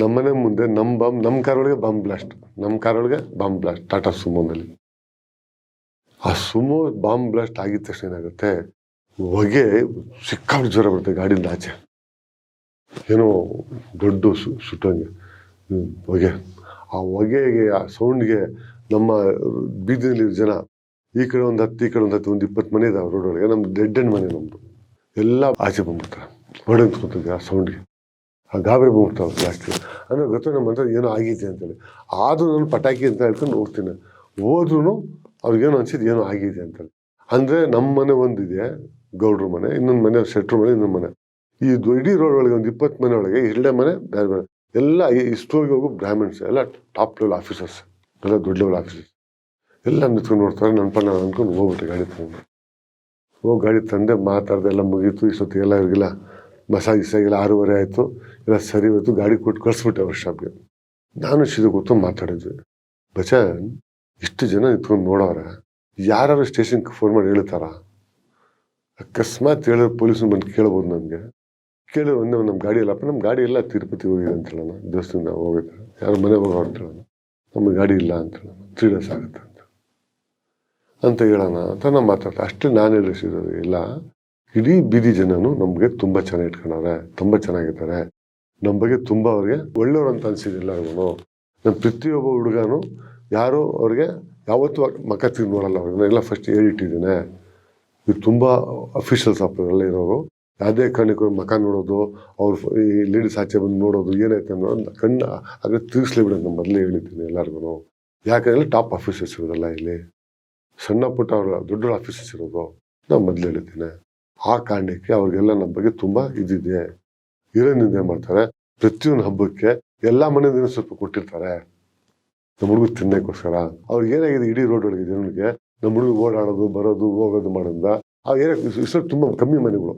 ನಮ್ಮನೆ ಮುಂದೆ ನಮ್ಮ ಕಾರೊಳಗೆ ಬಾಂಬ್ ಬ್ಲಾಸ್ಟ್ ಟಾಟಾ ಸುಮೋನಲ್ಲಿ. ಆ ಸುಮೋ ಬಾಂಬ್ ಬ್ಲಾಸ್ಟ್ ಆಗಿದ ತಕ್ಷಣ ಏನಾಗುತ್ತೆ, ಹೊಗೆ ಸಿಕ್ಕಾಪಟ್ಟೆ ಜ್ವರ ಬರುತ್ತೆ ಗಾಡಿಯಿಂದ ಆಚೆ. ಏನೋ ದೊಡ್ಡ ಸುಟ್ಟಂಗೆ ಹೊಗೆ. ಆ ಹೊಗೆಗೆ, ಆ ಸೌಂಡ್ಗೆ ನಮ್ಮ ಬೀದಿನಲ್ಲಿ ಜನ ಈ ಕಡೆ ಒಂದು 10 ಈ ಕಡೆ ಒಂದು 10 ಒಂದು 20 ಮನೆ ಇದಾವೆ ರೋಡ್ ಒಳಗೆ. ನಮ್ದು ಡೆಡ್ ಎಂಡ್ ಮನೆ ನಮ್ಮದು. ಎಲ್ಲ ಆಚೆ ಬಂದ್ಬಿಡ್ತಾರೆ ಹೊಡೆಂತ್ಕೊತಿದ್ದೆ ಆ ಸೌಂಡ್ಗೆ. ಆ ಗಾಬರಿ ಬಂದ್ಬಿಡ್ತಾವೆ ಜಾಸ್ತಿ. ಅಂದರೆ ಗೊತ್ತು ನಮ್ಮ ಹತ್ರ ಏನೋ ಆಗಿದೆ ಅಂತೇಳಿ. ಆದರೂ ನಾನು ಪಟಾಕಿ ಅಂತ ಹೇಳ್ಕೊಂಡು ಹೋಗ್ತೀನಿ. ಹೋದ್ರೂ ಅವ್ರಿಗೇನು ಅನ್ಸಿದ್ದು ಏನೋ ಆಗಿದೆ ಅಂತೇಳಿ. ಅಂದರೆ ನಮ್ಮ ಮನೆ ಒಂದಿದೆ, ಗೌಡ್ರ ಮನೆ, ಇನ್ನೊಂದು ಮನೆ ಶೆಟ್ರು ಮನೆ, ಇನ್ನೊಂದು ಮನೆ. ಈ ಇಡೀ ರೋಡ್ ಒಳಗೆ ಒಂದು 20 ಮನೆ ಒಳಗೆ ಎರಡೇ ಮನೆ ಬೇರೆ ಬೇರೆ. ಎಲ್ಲ ಇಷ್ಟೋಗಿ ಹೋಗೋ ಬ್ರಾಹ್ಮಣ್ಸ್, ಎಲ್ಲ ಟಾಪ್ ಲೆವೆಲ್ ಆಫೀಸರ್ಸ್, ಎಲ್ಲ ದೊಡ್ಡ ಲೆವೆಲ್ ಆಫೀಸರ್ಸ್ ಎಲ್ಲ ನಿಂತ್ಕೊಂಡು ನೋಡ್ತಾರೆ. ನಾನು ಅಂದ್ಕೊಂಡು ಹೋಗ್ಬಿಟ್ಟೆ ಗಾಡಿ ತಗೊಂಡು. ಗಾಡಿ ತಂದೆ ಮಾತಾಡ್ದೆ, ಎಲ್ಲ ಮುಗೀತು. ಇಷ್ಟೊತ್ತಿಗೆಲ್ಲ ಇವ್ರಿಗೆಲ್ಲ ಮಸಾಜ್ ಗಿಸಾಗೆಲ್ಲ 6:30 ಆಯಿತು. ಎಲ್ಲ ಸರಿ ಹೋಯ್ತು. ಗಾಡಿ ಕೊಟ್ಟು ಕಳಿಸ್ಬಿಟ್ಟೆ ಅವ್ರ ಶಾಪ್ಗೆ. ನಾನು ಸೀದಾ ಕೂತ್ಕೊಂಡು ಮಾತಾಡಿದ್ವಿ. ಬಚನ್, ಇಷ್ಟು ಜನ ನಿಂತ್ಕೊಂಡು ನೋಡೋರೆ, ಯಾರು ಸ್ಟೇಷನ್ಗೆ ಫೋನ್ ಮಾಡಿ ಹೇಳ್ತಾರ? ಅಕಸ್ಮಾತ್ ಹೇಳಿದ್ರೆ ಪೊಲೀಸರು ಬಂದು ಕೇಳ್ಬೋದು ನನಗೆ. ಕೇಳಿದ್ರೆ ಒಂದೇ ನಮ್ಮ ಗಾಡಿ ಇಲ್ಲಪ್ಪ, ನಮ್ಮ ಗಾಡಿ ಎಲ್ಲ ತಿರುಪತಿ ಹೋಗಿದೆ ಅಂತ ಹೇಳೋಣ, ದೇವಸ್ಥಾನ ಹೋಗುತ್ತೆ, ಯಾರು ಮನೆ ಹೋಗೋ ಅಂತ ಹೇಳೋಣ, ನಮ್ಮ ಗಾಡಿ ಇಲ್ಲ ಅಂತ ಹೇಳೋಣ, 3 days ಆಗುತ್ತೆ ಅಂತ ಹೇಳೋಣ ಅಂತ ನಾವು ಮಾತಾಡ್ತಾ. ಅಷ್ಟೇ ನಾನು ಹೇಳಿಸಿರೋದು ಇಲ್ಲ. ಇಡೀ ಬೀದಿ ಜನನು ನಮಗೆ ತುಂಬ ಚೆನ್ನಾಗಿ ಇಟ್ಕೊಂಡವ್ರೆ, ತುಂಬ ಚೆನ್ನಾಗಿದ್ದಾರೆ, ನಮ್ಮ ಬಗ್ಗೆ ತುಂಬ ಅವ್ರಿಗೆ ಒಳ್ಳೆಯವ್ರು ಅಂತ ಅನ್ಸಿದಿಲ್ಲ. ಅವನು ನಮ್ಮ ಪ್ರತಿಯೊಬ್ಬ ಹುಡುಗನು ಯಾರು ಅವ್ರಿಗೆ ಯಾವತ್ತೂ ಮಕ್ಕ ತಿರುಗಿ ನೋಡಲ್ಲ. ಅವ್ರಿಗೆ ಎಲ್ಲ ಫಸ್ಟ್ ಹೇಳಿಟ್ಟಿದ್ದೇನೆ. ಇದು ತುಂಬ ಅಫಿಷಿಯಲ್ಸ್ ಎಲ್ಲ ಇರೋರು. ಯಾವುದೇ ಕಾರಣಕ್ಕೂ ಮಕ ನೋಡೋದು, ಅವ್ರು ಈ ಲೇಡೀಸ್ ಆಚೆ ಬಂದು ನೋಡೋದು, ಏನಾಯ್ತು ಅನ್ನೋದು ಕಣ್ಣು ಹಾಗೆ ತಿರ್ಗಿಸ್ಲೇ ಬಿಡೋದು. ನಾನು ಮೊದಲೇ ಹೇಳಿದ್ದೀನಿ ಎಲ್ಲರಿಗೂ. ಯಾಕಂದರೆ ಟಾಪ್ ಆಫೀಸರ್ಸ್ ಇರೋದಲ್ಲ ಇಲ್ಲಿ, ಸಣ್ಣ ಪುಟ್ಟ ಅವ್ರ ದೊಡ್ಡ ಆಫೀಸರ್ಸ್ ಇರೋದು. ನಾವು ಮೊದಲು ಹೇಳಿದ್ದೀನಿ. ಆ ಕಾರಣಕ್ಕೆ ಅವ್ರಿಗೆಲ್ಲ ನಮ್ಮ ಬಗ್ಗೆ ತುಂಬ ಇದಿದೆ. ಇರೋದ್ರಿಂದ ಏನು ಮಾಡ್ತಾರೆ, ಪ್ರತಿಯೊಂದು ಹಬ್ಬಕ್ಕೆ ಎಲ್ಲ ಮನೆಯಿಂದ ಸ್ವಲ್ಪ ಕೊಟ್ಟಿರ್ತಾರೆ ನಮ್ಮ ಹುಡುಗ ತಿನ್ನೋಕ್ಕೋಸ್ಕರ. ಅವ್ರಿಗೆ ಏನಾಗಿದೆ, ಇಡೀ ರೋಡ್ ಒಳಗೆ ಜನರಿಗೆ ನಮ್ಮ ಹುಡುಗ ಓಡಾಡೋದು, ಬರೋದು, ಹೋಗೋದು ಮಾಡೋದ್ರಿಂದ ಆ ಏರಿಯಾ ತುಂಬ ಕಮ್ಮಿ ಮನೆಗಳು.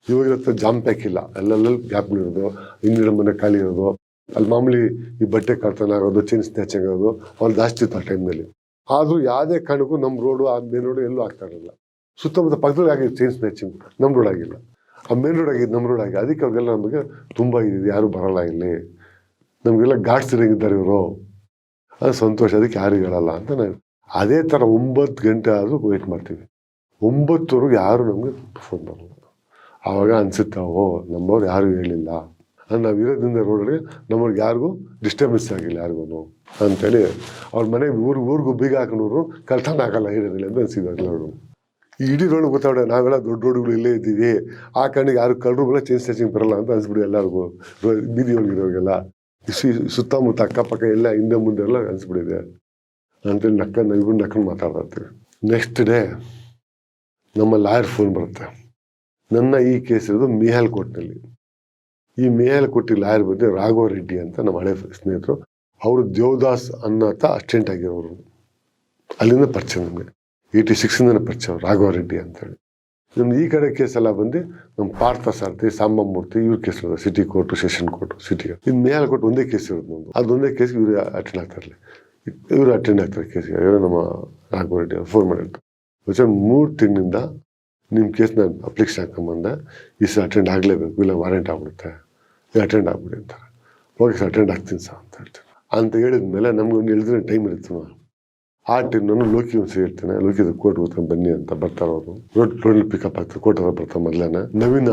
ಇವಾಗಿರತ್ತ ಜಾಮ್ ಪ್ಯಾಕ್ ಇಲ್ಲ, ಅಲ್ಲೆಲ್ಲ ಗ್ಯಾಪ್ಗಳಿರೋದು, ಹಿಂದಿನ ಮನೆ ಖಾಲಿ ಇರೋದು. ಅಲ್ಲಿ ಮಾಮೂಲಿ ಈ ಬಟ್ಟೆ ಕಳ್ತನ ಆಗೋದು, ಚೈನ್ ಸ್ನ್ಯಾಚಿಂಗ್ ಆಗೋದು ಅವ್ರು ಜಾಸ್ತಿ ಇತ್ತು ಆ ಟೈಮ್ನಲ್ಲಿ. ಆದರೂ ಯಾವುದೇ ಕಾರಣಕ್ಕೂ ನಮ್ಮ ರೋಡು, ಆ ಮೇನ್ ರೋಡು ಎಲ್ಲೂ ಆಗ್ತಾ ಇರಲಿಲ್ಲ. ಸುತ್ತಮುತ್ತ ಪಕ್ಕದಲ್ಲಿ ಆಗಿದೆ ಚೈನ್ ಸ್ನ್ಯಾಚಿಂಗ್, ನಮ್ಮ ರೋಡ್ ಆಗಿಲ್ಲ. ಆ ಮೇನ್ ರೋಡ್ ಆಗಿದ್ದು ನಮ್ಮ ರೋಡ್ ಆಗಿದೆ. ಅದಕ್ಕೆ ಅವ್ರಿಗೆಲ್ಲ ನಮಗೆ ತುಂಬ ಇದೆ, ಯಾರೂ ಬರೋಲ್ಲ ಇಲ್ಲಿ, ನಮಗೆಲ್ಲ ಗಾಡ್ಸ್ ಇರಂಗಿದ್ದಾರೆ ಇವರು, ಅದು ಸಂತೋಷ, ಅದಕ್ಕೆ ಯಾರು ಹೇಳಲ್ಲ ಅಂತ ನಾವು. ಅದೇ ಥರ 9 ಗಂಟೆ ಆದರೂ ವೆಯ್ಟ್ ಮಾಡ್ತೀವಿ. 9ವರೆಗೂ ಯಾರು ನಮಗೆ ಫೋನ್ ಬರಲ್ಲ. ಆವಾಗ ಅನಿಸುತ್ತೆ, ನಮ್ಮವ್ರು ಯಾರೂ ಹೇಳಿಲ್ಲ, ನಾವು ಇರೋದ್ರಿಂದ ರೋಡಲ್ಲಿ ನಮ್ಮವ್ರಿಗೆ ಯಾರಿಗೂ ಡಿಸ್ಟರ್ಬೆನ್ಸ್ ಆಗಿಲ್ಲ ಯಾರಿಗೂ ಅಂತೇಳಿ. ಅವ್ರ ಮನೆಗೆ ಊರಿಗೂ ಬೀಗ ಹಾಕೊಂಡವ್ರು ಕಳ್ತನ ಆಗಲ್ಲ ಹೇಳಿರಲಿಲ್ಲ ಅಂತ ಅನಿಸಿದ್ರು ಅವರು. ಈ ಇಡೀ ರೋಡ್ ಗೊತ್ತಾವಡೆ, ನಾವೆಲ್ಲ ದೊಡ್ಡ ರೋಡ್ಗಳು ಇಲ್ಲೇ ಇದ್ದೀವಿ, ಆ ಕಾರಣಕ್ಕೆ ಯಾರು ಕಳ್ಳರು ಬಲ್ಲ, ಚೇಂಜ್ ಸ್ಟ್ಯಾಚಿಂಗ್ ಬರಲ್ಲ ಅಂತ ಅನ್ಸ್ಬಿಡಿ ಎಲ್ಲರಿಗೂ. ಬೀದಿ ಒಳಗಿರೋರಿಗೆಲ್ಲ ಸುತ್ತಮುತ್ತ ಅಕ್ಕಪಕ್ಕ ಎಲ್ಲ ಹಿಂದೆ ಮುಂದೆ ಎಲ್ಲ ಅನಿಸ್ಬಿಟ್ಟಿದೆ ಅಂತೇಳಿ ಇಬ್ಬರು ನಕ್ಕಂಡು ಮಾತಾಡ್ತೀವಿ. ನೆಕ್ಸ್ಟ್ ಡೇ ನಮ್ಮ ಲಾಯರ್ ಫೋನ್ ಬರುತ್ತೆ. ನನ್ನ ಈ ಕೇಸ್ ಇರೋದು ಮಿಹಾಲ್ಕೋಟ್ನಲ್ಲಿ. ಈ ಮಿಹಾಲ್ಕೋಟಿ ಲಾಯರ್ ಬಂದು ರಾಘವ ರೆಡ್ಡಿ ಅಂತ ನಮ್ಮ ಹಳೆ ಸ್ನೇಹಿತರು. ಅವರು ದೇವದಾಸ್ ಅನ್ನತ ಅಸಿಸ್ಟೆಂಟ್ ಆಗಿರೋರು. ಅಲ್ಲಿಂದ ಪರಿಚಯ ನಮಗೆ, 86ಇಂದ ಪರಿಚಯ ರಾಘವ ರೆಡ್ಡಿ ಅಂತೇಳಿ. ನಮ್ದು ಈ ಕಡೆ ಕೇಸೆಲ್ಲ ಬಂದು ನಮ್ಮ ಪಾರ್ಥ ಸಾರಥಿ, ಸಾಂಬಮೂರ್ತಿ, ಇವ್ರ ಕೇಸ್ ಇರೋದು ಸಿಟಿ ಕೋರ್ಟು, ಸೆಷನ್ ಕೋರ್ಟು, ಸಿಟಿಗೆ. ಇನ್ನು ಮಿಹಾಲ್ಕೋಟ್ ಒಂದೇ ಕೇಸ್ ಇರೋದು ನಮ್ಮದು. ಅದೊಂದೇ ಕೇಸ್ಗೆ ಇವರು ಅಟೆಂಡ್ ಆಗ್ತಾರಲ್ಲ, ಇವರು ಅಟೆಂಡ್ ಆಗ್ತಾರೆ ಕೇಸ್ಗೆ. ನಮ್ಮ ರಾಘವ ರೆಡ್ಡಿ ಅವ್ರು ಫೋನ್ ಮಾಡಿರ್ತಾರೆ. 3 ತಿಂಗಳಿಂದ ನಿಮ್ಮ ಕೇಸ್ ನಾನು ಅಪ್ಲಿಕೇಶನ್ ಹಾಕೊಂಬಂದೆ, ಈ ಸಲ ಅಟೆಂಡ್ ಆಗಲೇಬೇಕು, ಇಲ್ಲ ವಾರೆಂಟ್ ಆಗ್ಬಿಡುತ್ತೆ, ಅಟೆಂಡ್ ಆಗ್ಬಿಡಿ ಅಂತಾರೆ. ಓಕೆ ಸರ್, ಅಟೆಂಡ್ ಆಗ್ತೀನಿ ಸರ್ ಅಂತ ಹೇಳ್ತೀನಿ. ಅಂತ ಹೇಳಿದ್ಮೇಲೆ ನಮ್ಗೆ ಒಂದು 7 ದಿನ ಟೈಮ್ ಇರುತ್ತೆ. ಆ ಟೈಮ್ ನಾನು ಲೋಕಿ ಒಂದು ಹೇಳ್ತೇನೆ, ಲೋಕಿದ ಕೋರ್ಟ್ ಹೋಗ್ತಾನೆ ಬನ್ನಿ ಅಂತ ಬರ್ತಾರೆ ಅವರು. ರೋಡಲ್ಲಿ ಪಿಕಪ್ ಆಗ್ತಾರೆ, ಕೋರ್ಟ್ ಹತ್ರ ಬರ್ತಾರೆ. ಮೊದಲೇನೆ ನವೀನ್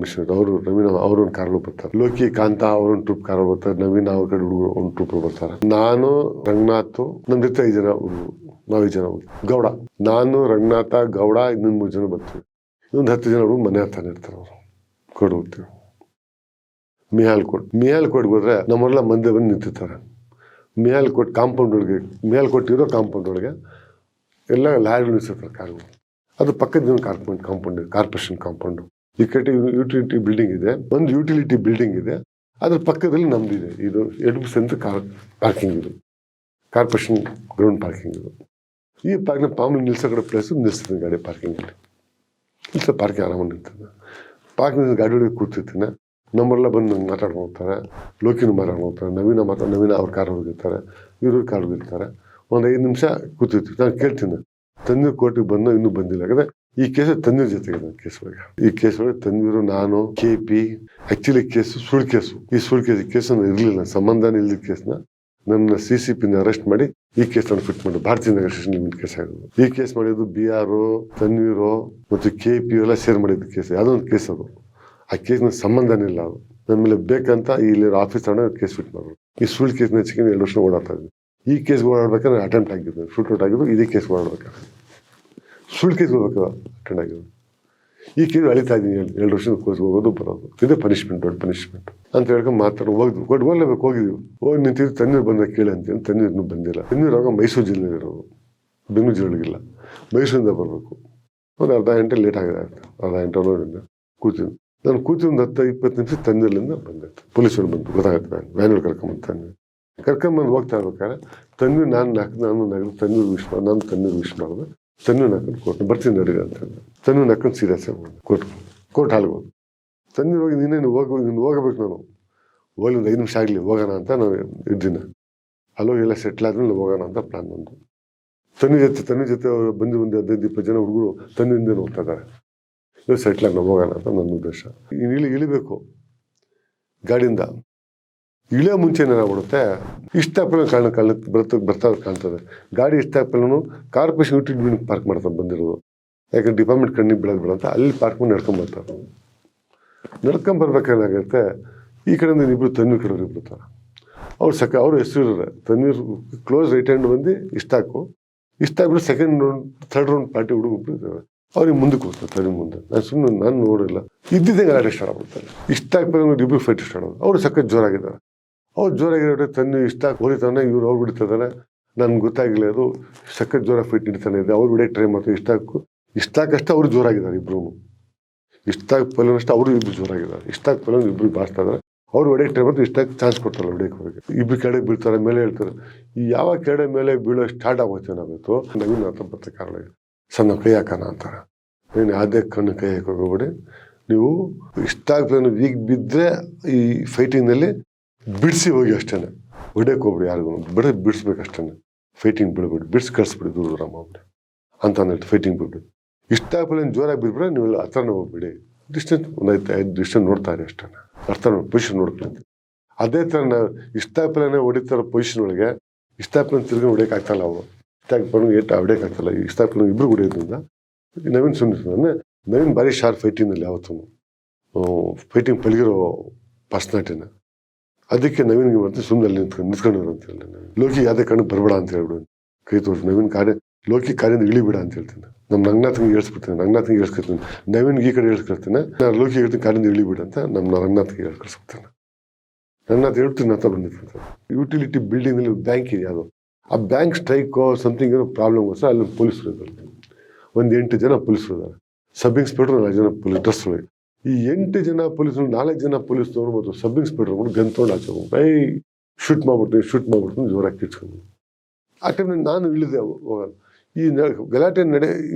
ಮಿಶ್ರ ಅವರು, ನವೀನ್ ಅವರೊಂದು ಕಾರಲ್ಲಿ ಬರ್ತಾರೆ. ಲೋಕಿ, ಕಾಂತ ಅವರೊಂದು ಟ್ರೂಪ್ ಕಾರಲ್ಲಿ ಬರ್ತಾರೆ. ನವೀನ್ ಅವ್ರ ಕಡೆ ಹುಡುಗರು ಒಂದು ಟ್ರೂಪ್ ಬರ್ತಾರೆ. ನಾನು, ರಂಗನಾಥ್, ನಮ್ಮ ಜೊತೆ 5 ಜನ ಹುಡುಗರು, ನಾವು 5 ಜನ ಗೌಡ, ನಾನು, ರಂಗನಾಥ, ಗೌಡ, ಇನ್ನೊಂದು 3 ಜನ ಬರ್ತೀವಿ. ಇನ್ನೊಂದು 10 ಜನ ಹುಡುಗರು ಮನೆ ಹತ್ತಾನೆ ಇರ್ತಾರೆ. ಅವರು ಕೋರ್ಟ್ ಹೋಗ್ತೀವಿ. ಮಿಹಾಲ್ಕೋಟ್ಗೆ ಹೋದ್ರೆ ನಮ್ಮರೆಲ್ಲ ಮಂದಿ ಬಂದು ನಿಂತಿರ್ತಾರೆ. ಮಿಹಾಲ್ಕೋಟ್ ಕಾಂಪೌಂಡ್ ಒಳಗೆ, ಮಿಹಾಲ್ಕೋಟ್ ಇರೋ ಕಾಂಪೌಂಡ್ ಒಳಗೆ ಎಲ್ಲ ಲಾರಿಗಳು ನಿಲ್ಸಿರ್ತಾರೆ, ಕಾರುಗಳು. ಅದು ಪಕ್ಕದ ಕಾಂಪೌಂಡ್, ಕಾರ್ಪೊರೇಷನ್ ಕಾಂಪೌಂಡು. ಈ ಕಡೆ ಯುಟಿಲಿಟಿ ಬಿಲ್ಡಿಂಗ್ ಇದೆ, ಒಂದು ಯುಟಿಲಿಟಿ ಬಿಲ್ಡಿಂಗ್ ಇದೆ, ಅದ್ರ ಪಕ್ಕದಲ್ಲಿ ನಮ್ದಿದೆ. ಇದು 2 ಸೆಂಟ್ ಪಾರ್ಕಿಂಗ್, ಇದು ಕಾರ್ಪೊರೇಷನ್ ಗ್ರೌಂಡ್ ಪಾರ್ಕಿಂಗ್. ಇದು ಈ ಪಾರ್ಕಿಂಗ್ ಮಾಮೂಲಿ ನಿಲ್ಸೋ ಕಡೆ ಪ್ಲೇಸು ನಿಲ್ಲಿಸ್ತೀನಿ ಗಾಡಿ ಪಾರ್ಕಿಂಗಲ್ಲಿ. ನಿಲ್ಸೋ ಪಾರ್ಕಿಂಗ್ ಆರಾಮಾಗಿ ನಿಲ್ತದೆ. ಪಾರ್ಕಿಂಗ್ ಗಾಡಿ ಒಳಗೆ ಕೂತಿರ್ತೀನಿ. ನಮ್ಮರೆಲ್ಲ ಬಂದು ಮಾತಾಡ್ಕೊಂಡು ಹೋಗ್ತಾರೆ. ಲೋಕಿನ ಮಾತಾಡ್ಕೊಂಡು ಹೋಗ್ತಾರೆ. ನವೀನ ಅವ್ರ ಕಾರ್ ಹೋಗಿರ್ತಾರೆ, ಇವ್ರ ಕಾರ್ ಹೋಗಿರ್ತಾರೆ. ಒಂದು 5 ನಿಮಿಷ ಕೂತಿರ್ತೀವಿ. ನಾನು ಕೇಳ್ತೀನಿ, ತಂದೆ ಕೋರ್ಟಿಗೆ ಬಂದು ಇನ್ನೂ ಬಂದಿಲ್ಲ. ಯಾಕಂದರೆ ಈ ಕೇಸ್ ತನ್ವೀರ್ ಜೊತೆಗೆ ಕೇಸ್ ಒಳಗೆ ಈ ಕೇಸ್ ಒಳಗೆ ತನ್ವೀರು ನಾನು KP ಆಕ್ಚುಲಿ ಕೇಸು ಸುಳ್ಳು ಕೇಸು. ಈ ಸುಳ್ಳು ಕೇಸ್ ಇರ್ಲಿಲ್ಲ, ಸಂಬಂಧನೇ ಇಲ್ಲದ ಕೇಸ್ನ ನನ್ನ CCP ಅರೆಸ್ಟ್ ಮಾಡಿ ಈ ಕೇಸ್ ನಾನು ಫಿಟ್ ಮಾಡಿ ಭಾರತೀಯ ನಗರ ಸ್ಟೇಷನ್ ಲಿಮಿಟ್ ಕೇಸ್ ಆಗೋದು. ಈ ಕೇಸ್ ಮಾಡಿದ್ದು BR ತನ್ವೀರು ಮತ್ತು KP ಎಲ್ಲ ಶೇರ್ ಮಾಡಿದ್ದು ಕೇಸ್. ಯಾವುದೊಂದು ಕೇಸ್ ಅದು, ಆ ಕೇಸ್ನ ಸಂಬಂಧನೇ ಇಲ್ಲ. ಅದು ನನ್ನ ಮೇಲೆ ಬೇಕಂತ ಇಲ್ಲಿ ಆಫೀಸ್ ಕೇಸ್ ಫಿಟ್ ಮಾಡೋದು. ಈ ಸುಳ್ಳು ಕೇಸ್ನ ಚಿಕನ್ 2 ವರ್ಷ ಓಡಾಡ್ತಾ ಇದ್ವಿ. ಈ ಕೇಸ್ಗೆ ಓಡಾಡ್ಬೇಕಾದ್ರೆ ಅಟೆಂಪ್ಟ್ ಆಗಿದ್ದು, ಶೂಟ್ ಔಟ್ ಆಗಿದ್ದು ಇದೇ ಕೇಸ್ಗೆ ಓಡಾಡ್ಬೇಕಾದ್ರೆ, ಸುಳ್ಳು ಕೇಸ್ಗೆ ಹೋಗ್ಬೇಕು ಅಟೆಂಡ್ ಆಗಿದ್ದು. ಈ ಕೇಸ್ ಅಳಿತಾ ಇದ್ದೀನಿ 2 ವರ್ಷದ ಕೋರ್ಸ್ ಹೋಗೋದು ಬರೋದು, ಇದೇ ಪನಿಷ್ಮೆಂಟ್, ದೊಡ್ಡ ಪನಿಷ್ಮೆಂಟ್ ಅಂತ ಹೇಳ್ಕೊಂಡು ಹೋಗಿದ್ವಿ. ಹೋಗ್ಲೇಬೇಕು, ಹೋಗಿದ್ವಿ. ಹೋಗಿ ನಿಂತಿದ್ದು ತಣ್ಣೀರು ಬಂದಾಗ ಕೇಳಿ ಅಂತೇಳಿ ತಣ್ಣೀರು ಇನ್ನೂ ಬಂದಿಲ್ಲ. ತಣ್ಣೀರು ಆಗ ಮೈಸೂರು ಜಿಲ್ಲೆಯಲ್ಲಿ ಇರೋದು, ಬೆಂಗಳೂರು ಜಿಲ್ಲೆಗಿಲ್ಲ. ಮೈಸೂರಿಂದ ಬರಬೇಕು. ಒಂದು ಅರ್ಧ ಗಂಟೆ ಲೇಟ್ ಆಗಿದೆ, ಅರ್ಧ ಗಂಟೆ ನೋಡಿಂದ ಕೂತೀನಿ. ನಾನು ಕೂತಿ ಒಂದು 10-20 ನಿಮಿಷ ತಣ್ಣೀರ್ಲಿಂದ ಬಂದಿತ್ತು. ಪೊಲೀಸರು ಬಂದು ಗೊತ್ತಾಗುತ್ತೆ, ವ್ಯಾನ್ಗಳು ಕರ್ಕೊಂಬಂದು ಹೋಗ್ತಾ ಇರ್ಬೇಕಾದ್ರೆ ತಣ್ಣೀರು ನಾನು ನಗದು ತಣ್ಣೀರು ವಿಶ್ ಮಾಡಿದೆ. ತಣ್ಣೀರು ಹಾಕೊಂಡು ಕೋರ್ಟ್ ಬರ್ತೀನಿ ನಡಿಗೆ ಅಂತ ತಣ್ಣೀರು ಹಾಕೊಂಡು ಸೀರಿಯಸ್ ಆಗಿ ಕೋರ್ಟ್ ಹಾಲ್ಗೆ ಹೋಗಿ ತಣ್ಣೀರು ಹೋಗಿ ನೀನು ಹೋಗಬೇಕು. ನಾನು ಹೋಗಿ ಒಂದು 5 ನಿಮಿಷ ಆಗಲಿ ಹೋಗೋಣ ಅಂತ ನಾವು ಇದ್ದೀನಿ. ಅಲ್ಲೋಗಿ ಎಲ್ಲ ಸೆಟ್ಲ್ ಆದ್ಮೇಲೆ ಹೋಗೋಣ ಅಂತ ಪ್ಲಾನ್ ಬಂದು ತಣ್ಣೀರ್ ಜೊತೆ ಬಂದು 15-20 ಜನ ಹುಡುಗರು ತಣ್ಣೀರಿಂದ ಹೋಗ್ತಾ ಇದ್ದಾರೆ. ಇವಾಗ ಸೆಟ್ಲ್ ಆಗಿ ನಾವು ಹೋಗೋಣ ಅಂತ ನನ್ನ ಉದ್ದೇಶ. ಇಳಿಬೇಕು ಗಾಡಿಯಿಂದ. ಇಳಿಯೋ ಮುಂಚೆ ಏನಾಗ್ಬಿಡುತ್ತೆ, ಬರ್ತಾ ಕಾಣ್ತದೆ ಗಾಡಿ. ಇಷ್ಟಾಪಲ್ಲೂ ಕಾರ್ಪೊರೇಷನ್ ಯೂಟಿಲಿಟಿ ಪಾರ್ಕ್ ಮಾಡ್ತಾರೆ ಬಂದಿರೋದು. ಯಾಕಂದ್ರೆ ಡಿಪಾರ್ಟ್ಮೆಂಟ್ ಕಣ್ಣಿಗೆ ಬೀಳೋದು ಅಂತ ಅಲ್ಲಿ ಪಾರ್ಕ್ ಮಾಡಿ ನಡ್ಕೊಂಬರ್ತಾರೆ. ನಡ್ಕೊಂಬರ್ಬೇಕಾಗುತ್ತೆ, ಈ ಕಡೆಯಿಂದ ಇಬ್ಬರು ತಣ್ಣೀರು ಕಡೆಯವ್ರು ಇರ್ತಾರೆ. ಅವ್ರ ಹೆಸರು ಇರೋರೆ ತಣ್ಣೀರು ಕ್ಲೋಸ್ ರೈಟ್ ಹ್ಯಾಂಡ್ ಬಂದು ಇಷ್ಟಾಗ್ಬಿಟ್ಟು second round third round party ಹುಡುಗರು ಇದ್ದಾರೆ. ಅವ್ರಿಗೆ ಮುಂದಕ್ಕೆ ಹೋಗ್ತಾರೆ ತಣ್ಣೀರು ಮುಂದೆ. ನಾನು ನೋಡಿಲ್ಲ, ಇದ್ದಿದ್ದಂಗೆ ಗಾಡಿ ಸ್ಟಾರ್ಟ್ ಆಗ್ಬಿಡ್ತಾರೆ. ಇಷ್ಟಾಗ್ಬೇಕು ಇಬ್ಬರು ಫೈಟ್ ಸ್ಟಾರ್ಟ್ ಆಗೋದು. ಅವರು ಸಖತ್ ಜೋರಾಗಿದ್ದಾರೆ. ಅವ್ರು ಜೋರಾಗಿರೋ ತಣ್ಣೀರು ಇಷ್ಟಾಗಿ ಹೊಡಿತಾನೆ, ಇವ್ರು ಅವ್ರು ಬಿಡ್ತಿದ್ದಾನೆ. ನನ್ಗೆ ಗೊತ್ತಾಗಿಲ್ಲ, ಅದು ಸಖತ್ ಜೋರಾಗಿ ಫೈಟ್ ಹಿಡಿತಾನೆ ಇದೆ. ಅವ್ರು ಬಿಡೋಕ್ಕೆ ಟ್ರೈ ಮಾಡ್ತಾರೆ. ಇಷ್ಟಾಕಷ್ಟು ಅವ್ರು ಜೋರಾಗಿದ್ದಾರೆ ಇಬ್ರು. ಇಷ್ಟಾಗಿ ಪಲ್ವನಷ್ಟು ಅವರು ಇಬ್ರು ಜೋರಾಗಿದ್ದಾರೆ. ಇಷ್ಟಾಗಿ ಪಲ್ವನ್ ಇಬ್ರು ಬಾರಿಸ್ತಾ ಇದ್ದಾರೆ. ಅವ್ರು ಹೊಡೆಯಕ್ಕೆ ಟ್ರೈ ಮಾಡ್ತಾರೆ. ಇಷ್ಟಾಗಿ ಚಾನ್ಸ್ ಕೊಡ್ತಾರಲ್ಲ ಹೊಡೆಯಕ್ಕೆ ಹೋಗಿ ಇಬ್ರು ಕೆಳಗೆ ಬೀಳ್ತಾರೆ, ಮೇಲೆ ಹೇಳ್ತಾರೆ. ಈ ಯಾವ ಕೆಡೆ ಮೇಲೆ ಬೀಳೋ ಸ್ಟಾರ್ಟ್ ಆಗೋಯ್ತು ಏನಾಗುತ್ತೆ, ನವೀನ್ ಅಂತ ಬರುತ್ತೆ ಕಾರಣ ಸಣ್ಣ ಕೈ ಹಾಕೋಣ ಅಂತಾರೆ. ನೀನು ಯಾವುದೇ ಕಣ್ಣು ಕೈ ಹಾಕೋಬೇಡಿ. ನೀವು ಇಷ್ಟಾಗಿ ಈಗ ಬಿದ್ದರೆ ಈ ಫೈಟಿಂಗ್ನಲ್ಲಿ ಬಿಡಿಸಿ ಹೋಗಿ ಅಷ್ಟೇ, ಹೊಡೆಯಕ್ಕೆ ಹೋಗ್ಬಿಡಿ ಯಾರಿಗೂ, ಬಿಡಿಸ್ಬೇಕು ಅಷ್ಟೇ. ಫೈಟಿಂಗ್ ಬಿಡ್ಬಿಡಿ, ಬಿಡಿಸಿ ಕಳಿಸ್ಬಿಡಿ ದೂರ ಮಾಡ್ಬಿಡಿ ಅಂತ ಅಂದ್ಬಿಟ್ಟು ಫೈಟಿಂಗ್ ಬಿಡ್ಬಿಡಿ. ಇಷ್ಟಾಗಲ್ಲ ಜೋರಾಗಿ ಬಿಡ್ಬಿಟ್ರೆ ನೀವು ಹತ್ರನೇ ಹೋಗ್ಬಿಡಿ. ಡಿಸ್ಟೆನ್ಸ್ ಒಂದು 5 ಡಿಸ್ಟೆನ್ಸ್ ನೋಡ್ತಾರೆ ಅಷ್ಟೇ, ಅರ್ಥ ಪೊಸಿಷನ್ ನೋಡ್ಕೊಳ್ಳಿ. ಅದೇ ಥರ ನಾವು ಇಷ್ಟಾಪಲನೇ ಹೊಡಿತಾರೋ ಪೊಸಿಷನ್ ಒಳಗೆ ಇಷ್ಟಾಪಲ ತಿರ್ಗಿ ಹೊಡಿಯೋಕೆ ಆಗ್ತಾಯಿಲ್ಲ. ಅವರು ಇಷ್ಟಾಪಲ ಹೊಡಿಯೋಕೆ ಆಗ್ತಾಯಿಲ್ಲ. ಇಷ್ಟಾಪಲ ಇಬ್ರು ಹೊಡಿಯೋದ್ರಿಂದ ನವೀನ್ ಸುಮ್ಮನೆ ನವೀನ್ ಭಾರಿ ಶಾರ್ಪ್ ಫೈಟಿಂಗ್ನಲ್ಲಿ ಯಾವತ್ತೂ ಫೈಟಿಂಗ್ ಪಳಗಿರೋ ಪರ್ಸ್ನಾಲಿಟಿನ. ಅದಕ್ಕೆ ನವೀನ್ಗೆ ಮಾಡ್ತೀವಿ ಸುಮ್ಮನೆ ಅಲ್ಲಿ ನಿಂತ್ಕೊಂಡಿರೋ ಅಂತ ಹೇಳಿ. ಲೋಕಿ ಯಾವುದೇ ಕಣ್ಣು ಬರಬೇಡ ಅಂತ ಹೇಳ್ಬಿಡು, ಕೈ ತೋರಿಸಿ ನವೀನ್ ಲೋಕಿ ಕಾರ್ಯದಿಂದ ಇಳಿಬೇಡ ಅಂತ ಹೇಳ್ತೀನಿ. ನಮ್ಮ ರಂಗನಾಥ್ಗೆ ಹೇಳ್ಸ್ಬಿಡ್ತೀನಿ, ರಂಗನಾಥ್ಗೆ ಹೇಳ್ಸ್ಕೊತೀನಿ. ನವೀನ್ಗೆ ಈ ಕಡೆ ಹೇಳ್ಸ್ಕೊಳ್ತೀನಿ, ನಾನು ಲೋಕಿ ಹೇಳ್ತೀನಿ ಕಾರ್ಯದಿಂದ ಇಳಿಬೇಡ ಅಂತ ನಮ್ಮ ರಂಗನಾಥ್ಗೆ ಹೇಳ್ಕೊಳ್ಸ್ಬಿಡ್ತೀನಿ. ರಂಗನಾಥ್ ಹೇಳ್ತೀನಿ ಅಂತ ಬಂದಿರ್ತೀನಿ. ಯುಟಿಲಿಟಿ ಬಿಲ್ಡಿಂಗಲ್ಲಿ ಬ್ಯಾಂಕ್ ಇದೆ, ಅದು ಆ ಬ್ಯಾಂಕ್ ಸ್ಟ್ರೈಕೋ ಸಮಥಿಂಗ್ ಏನೋ ಪ್ರಾಬ್ಲಮ್ ಸಹ ಅಲ್ಲಿ ಪೊಲೀಸರು ಇದ್ದಾರೆ. ಒಂದು 8 ಜನ ಪೊಲೀಸರು ಇದ್ದಾರೆ. ಸಬ್ ಇನ್ಸ್ಪೆಕ್ಟರ್ 4 ಜನ ಪೊಲೀಸ್ ಡ್ರೆಸ್ ಒಳಗೆ. ಈ 8 ಜನ ಪೊಲೀಸರು 4 ಜನ ಪೊಲೀಸ್ನವರು ಮತ್ತು ಸಬ್ ಇನ್ಸ್ಪೆಕ್ಟರ್ ಗನ್ ತೊಗೊಂಡು ಹಾಕೋದು. ಶೂಟ್ ಮಾಡ್ಬಿಟ್ಟು ಜೋರಾಗಿ ಕಿಚ್ಕೊಂಡು. ಆ ಟೈಮ್ನಲ್ಲಿ ನಾನು ಇಳಿದೆ ಹೋಗಲ್ಲ. ಈ ಗಲಾಟೆ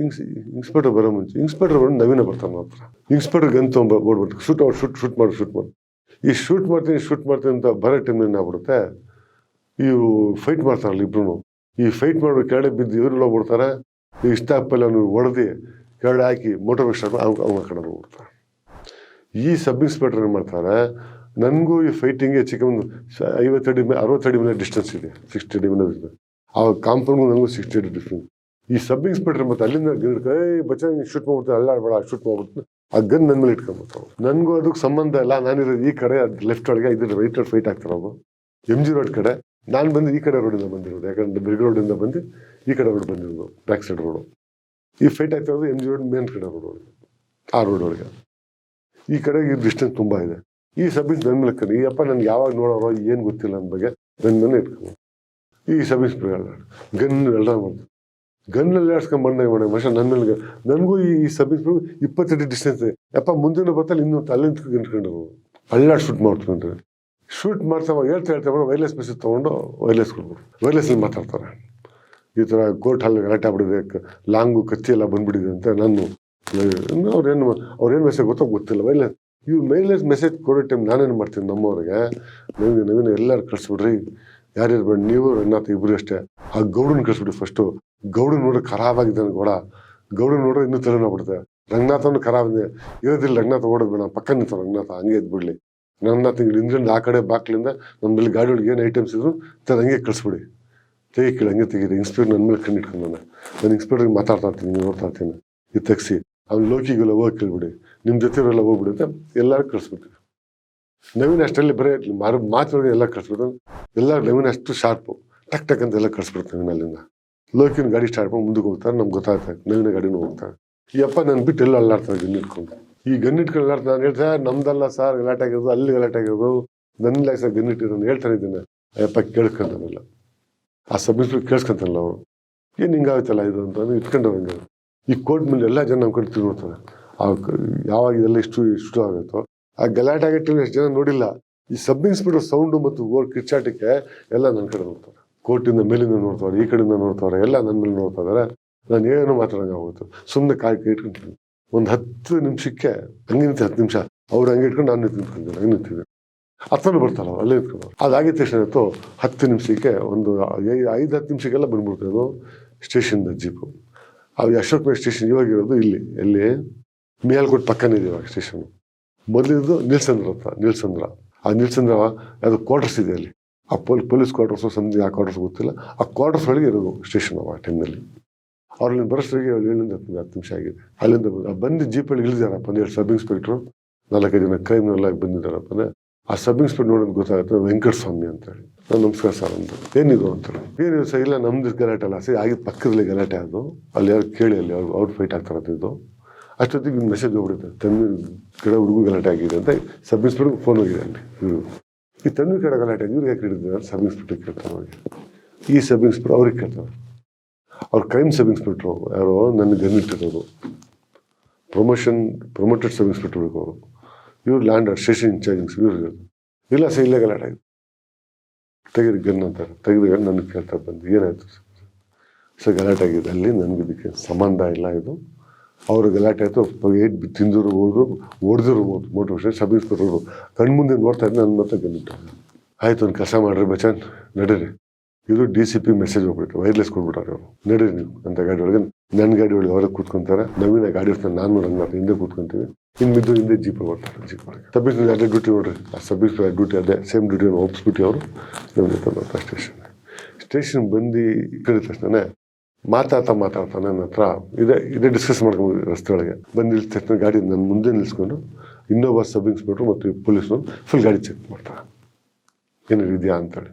ಇನ್ಸ್ಪೆಕ್ಟರ್ ಬರೋ ಮುಂಚೆ ಇನ್ಸ್ಪೆಕ್ಟರ್ ಬಂದು ನವೀನ ಬರ್ತಾನೆ ಮಾತ್ರ. ಇನ್ಸ್ಪೆಕ್ಟರ್ ಗನ್ ತೊಗೊಂಡು ಓಡ್ಬಿಟ್ಟು ಶೂಟ್ ಮಾಡಿ ಈ ಶೂಟ್ ಮಾಡ್ತೀನಿ ಅಂತ ಬರೋ ಟೈಮ್ನಲ್ಲಿ ಏನಾಗ್ಬಿಡುತ್ತೆ, ಇವರು ಫೈಟ್ ಮಾಡ್ತಾರಲ್ಲ ಇಬ್ರು. ಈ ಫೈಟ್ ಮಾಡೋ ಕೆಳಗೆ ಬಿದ್ದು ಇವ್ರೆಲ್ಲ ಹೋಗ್ಬಿಡ್ತಾರೆ. ಇಷ್ಟಾಪಲ್ಲ ಹೊಡೆದು ಕೆಳಗೆ ಹಾಕಿ ಮೋಟರ್ ಬೈಕ್ ಸ್ಟಾರ್ಟ್ ಅವ್ನ ಕಡೆ ಹೋಗ್ಬಿಡ್ತಾರೆ. ಈ ಸಬ್ ಇನ್ಸ್ಪೆಕ್ಟರ್ ಏನು ಮಾಡ್ತಾರೆ, ನನಗೂ ಈ ಫೈಟಿಂಗ್ಗೆ ಚಿಕ್ಕ ಒಂದು 50 ಅಡಿ 60 ಅಡಿ ಮೇಲೆ ಡಿಸ್ಟೆನ್ಸ್ ಇದೆ, 60 ಅಡಿ ಮೇಲೆ ಇದೆ. ಆ ಕಾಂಪೌಂಡ್ಗೂ ನನಗೂ 60 ಅಡಿ ಡಿಸ್ಟೆನ್ಸ್. ಈ ಸಬ್ ಇನ್ಸ್ಪೆಕ್ಟರ್ ಮತ್ತೆ ಅಲ್ಲಿಂದ ಬಚ್ಚ ಶೂಟ್ ಮಾಡ್ಬಿಡ್ತಾರೆ, ಅಲ್ಲಾಡ್ಬೇಡ ಶೂಟ್ ಮಾಡ್ಬಿಡ್ತೀನಿ. ಆ ಗನ್ ನನ್ನ ಮೇಲೆ ಇಟ್ಕೊಂಡ್ಬಿಡ್ತಾವೆ. ನನಗೂ ಅದಕ್ಕೆ ಸಂಬಂಧ ಇಲ್ಲ. ನಾನಿರೋದು ಈ ಕಡೆ ಲೆಫ್ಟ್ ಒಳಗೆ, ಇದ್ರ ರೈಟ್ ರೋಡ್ ಫೈಟ್ ಆಗ್ತಾರೆ ಅವರು MG ರೋಡ್ ಕಡೆ. ನಾನು ಬಂದು ಈ ಕಡೆ ರೋಡಿಂದ ಬಂದಿರೋದು, ಯಾಕಂದ್ರೆ ಬಿರ್ಗ್ ರೋಡಿಂದ ಬಂದು ಈ ಕಡೆ ರೋಡ್ ಬಂದಿರೋದು, ಬ್ಯಾಕ್ ಸೈಡ್ ರೋಡು. ಈ ಫೈಟ್ ಆಗ್ತಿರೋದು MG ರೋಡ್ ಮೇನ್ ಕಡೆ ರೋಡ್ ಒಳಗೆ, ಆ ರೋಡ್ ಒಳಗೆ. ಈ ಕಡೆಗೆ ಡಿಸ್ಟೆನ್ಸ್ ತುಂಬ ಇದೆ. ಈ ಸಬ್ಬಿಸ್ ನನ್ನ ಮೇಲೆ ಕರಿ, ಈ ಅಪ್ಪ ನನಗೆ ಯಾವಾಗ ನೋಡೋರೋ ಏನು ಗೊತ್ತಿಲ್ಲ ನನ್ನ ಬಗ್ಗೆ ನನ್ನ ಮೇಲೆ ಇಟ್ಕೊಂಡು ಈ ಸಬ್ಬಿಸ್ ಗನ್ ಎಲ್ಲ ಮಾಡ್ತಾರೆ. ಗನ್ನಲ್ಲಿ ಆಡ್ಸ್ಕೊಂಡ್ಬಂದಾಗ ಮನುಷ್ಯ ನನ್ನ ಮೇಲೆ ನನಗೂ ಈ ಸಬ್ಬಿಸ್ 20 ಅಡಿ ಡಿಸ್ಟೆನ್ಸ್ ಇದೆ. ಯಪ್ಪ ಮುಂದಿನ ಬರ್ತಲ್ಲಿ ಇನ್ನೊಂದು ಅಲ್ಲಿಂದ ನಿಂತ್ಕೊಂಡು ಅಲ್ಲಾಡ್ ಶೂಟ್ ಮಾಡ್ತೀನಿ. ಶೂಟ್ ಮಾಡ್ತಾ ಹೇಳ್ತಾ ವೈರ್ಲೆಸ್ ಮೆಸೇಜ್ ತೊಗೊಂಡು ವೈರ್ಲೆಸ್ ಕೊಡ್ಬೋದು. ವೈರ್ಲೆಸ್ನಲ್ಲಿ ಮಾತಾಡ್ತಾರೆ, ಈ ಥರ ಕೋರ್ಟ್ ಹಾಲ್ ಗಲಾಟೆ ಆಗ್ಬಿಡಿದೆ, ಲಾಂಗು ಕತ್ತಿ ಎಲ್ಲ ಬಂದ್ಬಿಟ್ಟಿದೆ ಅಂತ. ನಾನು ಅವ್ರೇನು ಮೆಸೇಜ್ ಗೊತ್ತಿಲ್ಲ. ವೈರ್ಲೆಸ್ ಮೆಸೇಜ್ ಕೊಡೋ ಟೈಮ್ ನಾನೇನು ಮಾಡ್ತೀನಿ, ನಮ್ಮವ್ರಿಗೆ ನವೀನ ಎಲ್ಲರೂ ಕಳಿಸ್ಬಿಡ್ರಿ, ಯಾರ್ಯಾರು ಬೇಡ, ನೀವು ರಂಗನಾಥ್ ಇಬ್ಬರು ಅಷ್ಟೇ. ಆ ಗೌಡನ ಕಳಿಸ್ಬಿಡಿ ಫಸ್ಟು. ಗೌಡನ ನೋಡಿ ಖರಾಬಾಗಿದ್ದಾನೆ ಗೌಡ, ಗೌಡ ನೋಡ್ರೆ ಇನ್ನೂ ತಲೆನೋಗ್ಬಿಡುತ್ತೆ. ರಂಗನಾಥನು ಖರಾಬ್ ಇರೋದಿಲ್ಲ, ರಂಗನಾಥ ಓಡೋದು ಬೇಡ, ಪಕ್ಕ ನಿಂತ ರಂಗನಾಥ ಹಂಗೆ ಎದ್ಬಿಡ್ಲಿ. ರಂಗನಾಥ ಹಿಂದ್ರಿಂದ ಆ ಕಡೆ ಬಾಕ್ಲಿಂದ ನಮ್ಮಲ್ಲಿ ಗಾಡಿ ಒಳಗೆ ಏನು ಐಟಮ್ಸ್ ಇದ್ರು ಹಂಗೆ ಕಳಿಸ್ಬಿಡಿ, ತೆಗಿ ಹಂಗೆ ತೆಗೀರಿ. ಇನ್ಸ್ಪೆಕ್ಟರ್ ನನ್ನ ಮೇಲೆ ಕಣ್ಣು ಇಟ್ಕೊಂಡು ನಾನು ಇನ್ಸ್ಪೆಕ್ಟರ್ಗೆ ಮಾತಾಡ್ತಾ ಇರ್ತೀನಿ, ನೋಡ್ತಾ ಇರ್ತೀನಿ. ಇದು ತೆಗ್ಸಿ ಅವ್ನು ಲೋಕಿಗೆಲ್ಲ ಹೋಗಿ ಕೇಳ್ಬಿಡಿ, ನಿಮ್ಮ ಜೊತೆಯವರೆಲ್ಲ ಹೋಗ್ಬಿಡಿ ಅಂತ ಎಲ್ಲರೂ ಕಳಿಸ್ಬಿಡ್ತೀವಿ. ನವೀನ್ ಅಷ್ಟಲ್ಲಿ ಬರೀ ಮಾತುಗಳಿಗೆ ಎಲ್ಲ ಕಳಿಸ್ಬಿಟ್ಟು ಎಲ್ಲ ನವೀನ್ ಅಷ್ಟು ಶಾರ್ಪು, ಟಕ್ ಟಕ್ ಅಂತ ಎಲ್ಲ ಕಳಿಸ್ಬಿಡ್ತೀವಿ. ನವೀನ್ ಅಲ್ಲಿಂದ ಲೋಕಿನ ಗಾಡಿ ಸ್ಟಾರ್ಟ್ ಮಾಡಿ ಮುಂದಕ್ಕೆ ಹೋಗ್ತಾರೆ. ನಮ್ಗೆ ಗೊತ್ತಾಗ್ತದೆ ನವೀನ ಗಾಡಿನೂ ಹೋಗ್ತಾರೆ. ಈ ಅಪ್ಪ ನಾನು ಬಿಟ್ಟು ಎಲ್ಲ ಅಲ್ಲಾಡ್ತಾರೆ ಗನ್ ಇಟ್ಕೊಂಡು. ಈ ಗನ್ ಇಟ್ಕೊಂಡು ಅಲ್ಲಾಡ್ತಾರೆ. ನಾನು ಹೇಳ್ತಾ ನಮ್ದಲ್ಲ ಸರ್ ಗಲಾಟೆ ಆಗಿರೋದು, ಅಲ್ಲಿ ಗಲಾಟೆ ಆಗಿರೋದು, ನನ್ನ ಲೈಫ್ ಗನ್ ಇಟ್ಟಿರೋದು ಹೇಳ್ತಾನೆ ಇದ್ದೀನಿ. ಅಯ್ಯಪ್ಪ ಕೇಳ್ಕೊಂತಾನಲ್ಲ, ಆ ಸಬ್ ಇನ್ಸ್ಪೆಕ್ಟರ್ ಕೇಳಿಸ್ಕೊಂತಾನಲ್ಲ ಅವರು, ಏನು ಹಿಂಗಾಗುತ್ತಲ್ಲ ಇದು ಅಂತ ಇಟ್ಕೊಂಡವ್ರಂಗೆ. ಈ ಕೋರ್ಟ್ ಮೇಲೆ ಎಲ್ಲ ಜನ ನಮ್ಮ ಕಡೆ ತಿಳ್ಕೊಡ್ತಾರೆ. ಯಾವಾಗ ಇದೆಲ್ಲ ಇಷ್ಟು ಆಗುತ್ತೋ ಆ ಗಲಾಟೆ ಆಗಿಟ್ಟು ಎಷ್ಟು ಜನ ನೋಡಿಲ್ಲ. ಈ ಸಬ್ ಇನ್ಸ್ಪೆಕ್ಟರ್ ಸೌಂಡು ಮತ್ತು ಕಿಚ್ಚಾಟಕ್ಕೆ ಎಲ್ಲ ನನ್ನ ಕಡೆ ನೋಡ್ತಾರೆ. ಕೋರ್ಟಿಂದ ಮೇಲಿಂದ ನೋಡ್ತಾರೆ, ಈ ಕಡೆಯಿಂದ ನೋಡ್ತಾರೆ, ಎಲ್ಲ ನನ್ನ ಮೇಲೆ ನೋಡ್ತಾ ಇದಾರೆ. ನಾನು ಏನು ಮಾತಾಡೋಂಗೆ ಆಗೋಯ್ತು. ಸುಮ್ಮನೆ ಕಾಯಿ ಇಟ್ಕೊಂತೀನಿ. ಒಂದು 10 ನಿಮಿಷಕ್ಕೆ ಹಂಗೆ ನಿಂತು 10 ನಿಮಿಷ ಅವ್ರು ಹಂಗೆ ಇಟ್ಕೊಂಡು ನಾನು ನಿಂತ್ಕೊಂತೀನಿ, ಹಂಗೆ ನಿಂತಿದ್ದೆ. ಹತ್ತನ್ನು ಬರ್ತಾರ ಅಲ್ಲೇ ನಿಂತ್ಕೊಂಡು. ಅದಾಗಿದ್ದ ತಕ್ಷಣ ಇತ್ತು 10 ನಿಮಿಷಕ್ಕೆ ಒಂದು 5-10 ನಿಮಿಷಕ್ಕೆಲ್ಲ ಬಂದ್ಬಿಡ್ತೀವಿ. ಅದು ಸ್ಟೇಷನ್ದ ಜೀಪು. ಅದು ಅಶೋಕ್ ನಗರ್ ಸ್ಟೇಷನ್ ಇವಾಗಿರೋದು ಎಲ್ಲಿ ಮೇಲ್ಕೋಟ್ ಪಕ್ಕನೇ ಇದೆ ಇವಾಗ ಸ್ಟೇಷನ್. ಮೊದಲಿದ್ದು ನೀಲ್ಸಂದ್ರ. ಆ ನೀಲ್ಸಂದ್ರ ಅದು ಕ್ವಾರ್ಟರ್ಸ್ ಇದೆ ಅಲ್ಲಿ. ಆ ಪೊಲೀಸ್ ಕ್ವಾರ್ಟರ್ಸು ಸಂಜೆ ಆ ಕ್ವಾರ್ಟರ್ಸ್ ಗೊತ್ತಿಲ್ಲ. ಆ ಕ್ವಾರ್ಟರ್ಸ್ ಒಳಗೆ ಇರೋದು ಸ್ಟೇಷನ್ ಆ ಟೈಮ್ನಲ್ಲಿ. ಅವ್ರಲ್ಲಿ ಬರೋಷ್ಟಿಗೆ 7-10 ನಿಮಿಷ ಆಗಿದೆ. ಅಲ್ಲಿಂದ ಬಂದು ಜೀಪಲ್ಲಿ ಇಳಿದಾರಪ್ಪ ಅಂದ್ರೆ ಸಬ್ ಇನ್ಸ್ಪೆಕ್ಟ್ರು 4-5 ಜನ ಕ್ರೈಮ್ನೆಲ್ಲ ಬಂದಿದ್ದಾರಪ್ಪ ಅಂದ್ರೆ ಆ ಸಬ್ ಇನ್ಸ್ಪೆಕ್ಟರ್ ನೋಡೋದು ಗೊತ್ತಾಗುತ್ತೆ. ವೆಂಕಟಸ್ವಾಮಿ ಅಂತೇಳಿ. ನಾನು ನಮಸ್ಕಾರ ಸರ್ ಅಂತ. ಏನಿದು ಅಂತೇಳಿ. ಏನಿದು ಸರ್, ಇಲ್ಲ ನಮ್ದು ಗಲಾಟೆ ಅಲ್ಲ ಸರ್, ಆಗಿದ್ದು ಪಕ್ಕದಲ್ಲಿ ಗಲಾಟೆ ಅದು, ಅಲ್ಲಿ ಯಾರು ಕೇಳಿ ಅಲ್ಲಿ ಅವ್ರು ಫೈಟ್ ಆಗ್ತಾರದು. ಅಷ್ಟೊತ್ತಿಗೆ ಮೆಸೇಜ್ ಹೋಗ್ಬಿಡುತ್ತೆ, ತನ್ವೀರ್ ಕಡೆ ಹುಡುಗ ಗಲಾಟೆ ಆಗಿದೆ ಅಂತ ಸಬ್ ಇನ್ಸ್ಪೆಕ್ಟರ್ಗೆ ಫೋನ್ ಹೋಗಿದೆ ಅಲ್ಲಿ. ಈ ತನ್ವೀರ್ ಕಡೆ ಗಲಾಟೆ ಆಗಿದೆ, ಇವ್ರಿಗೆ ಯಾಕೆ ಹಿಡಿದಿದ್ದಾರೆ ಸಬ್ ಇನ್ಸ್ಪೆಕ್ಟರ್ ಕೇಳ್ತಾರೆ ಅವ್ರಿಗೆ. ಈ ಸಬ್ ಇನ್ಸ್ಪೆಕ್ಟರ್ ಅವ್ರಿಗೆ ಕೇಳ್ತಾರೆ. ಅವ್ರು ಕ್ರೈಮ್ ಸಬ್ ಇನ್ಸ್ಪೆಕ್ಟ್ರು ಯಾರೋ ನನಗೆ ಗನ್ನಿಟ್ಟಿರೋದು, ಪ್ರಮೋಟೆಡ್ ಸಬ್ ಇನ್ಸ್ಪೆಕ್ಟರ್ ಅವರು. ಇವ್ರು ಲ್ಯಾಂಡ್ ಸ್ಟೇಷನ್ ಇನ್ಚಾರ್ಜ್ ಇವ್ರಿಗೆ. ಇಲ್ಲ ಸರ್ ಇಲ್ಲೇ ಗಲಾಟೆ ಆಗಿದೆ, ತೆಗೀರಿ ಗನ್ ಅಂತಾರೆ. ತೆಗೆದು ನನಗೆ ಕೇಳ್ತಾ ಬಂದು ಏನಾಯ್ತು ಸರ್ ಗಲಾಟೆ ಆಗಿದೆ ಅಲ್ಲಿ, ನನಗೆ ಇದಕ್ಕೆ ಸಂಬಂಧ ಇಲ್ಲ, ಇದು ಅವರು ಗಲಾಟೆ ಆಯಿತು, ಏಟ್ ತಿಂದರು ಹೊಡೆದ್ರು ಮೋಟಿವೇಶನ್. ಸಬ್ ಇನ್ಸ್ಪೆಕ್ಟರ್ ಕಣ್ಮುಂದೆ ನೋಡ್ತಾ ಇದ್ದೆ, ನನ್ನ ಮತ್ತೆ ಗನ್ನಿಟ್ಟು. ಆಯ್ತು ಒಂದು ಕೆಲಸ ಮಾಡ್ರಿ ಬಚನ್ ನಡೀರಿ, ಇದು DCP ಮೆಸೇಜ್ ಹೋಗ್ಬಿಟ್ಟು ವೈರ್ಲೆಸ್ ಕೊಟ್ಬಿಟ್ಟಾರೆ ಅವರು, ನಡೀರಿ ನೀವು ಅಂತ. ಗಾಡಿ ಒಳಗೆ ನನ್ನ ಗಾಡಿ ಒಳಗೆ ಅವರೇ ಕೂತ್ಕೊಂತಾರೆ. ನವೀನ ಗಾಡಿ ಇರ್ತಾನೆ, ನಾನು ರಂಗನಾಥ ಹಿಂದೆ ಕೂತ್ಕೊಂತೀವಿ. ಇನ್ನು ಹಿಂದೆ ಜೀಪ್ ಬರ್ತಾರೆ. ಜೀಪ್ ಒಳಗೆ ಸಬ್ ಇನ್ಸ್ಪೆಕ್ಟರ್ ಅದೇ ಡ್ಯೂಟಿ ನೋಡ್ರಿ, ಆ ಸಬ್ ಇನ್ಸ್ಪೆಕ್ಟರ್ ಡ್ಯೂಟಿ ಅದೇ ಸೇಮ್ ಡ್ಯೂಟಿಯನ್ನು ಒಪ್ಪಿಸ್ಬಿಟ್ಟು ಅವರು ನವೀನ ಬರ್ತಾರೆ ಸ್ಟೇಷನ್ ಬಂದು ಕಡಿದ ತಕ್ಷಣ ಮಾತಾಡ್ತಾ ನನ್ನ ಹತ್ರ ಇದೇ ಡಿಸ್ಕಸ್ ಮಾಡ್ಕೊಂಡು ರಸ್ತೆ ಒಳಗೆ ಬಂದು ನಿಲ್ಸಿದ ತಕ್ಷಣ ಗಾಡಿ ನನ್ನ ಮುಂದೆ ನಿಲ್ಸ್ಕೊಂಡು ಇನ್ನೊಬ್ಬ ಸಬ್ ಇನ್ಸ್ಪೆಕ್ಟ್ರು ಮತ್ತು ಪೊಲೀಸ್ನು ಫುಲ್ ಗಾಡಿ ಚೆಕ್ ಮಾಡ್ತಾರೆ, ಏನಾರು ಇದೆಯಾ ಅಂತೇಳಿ.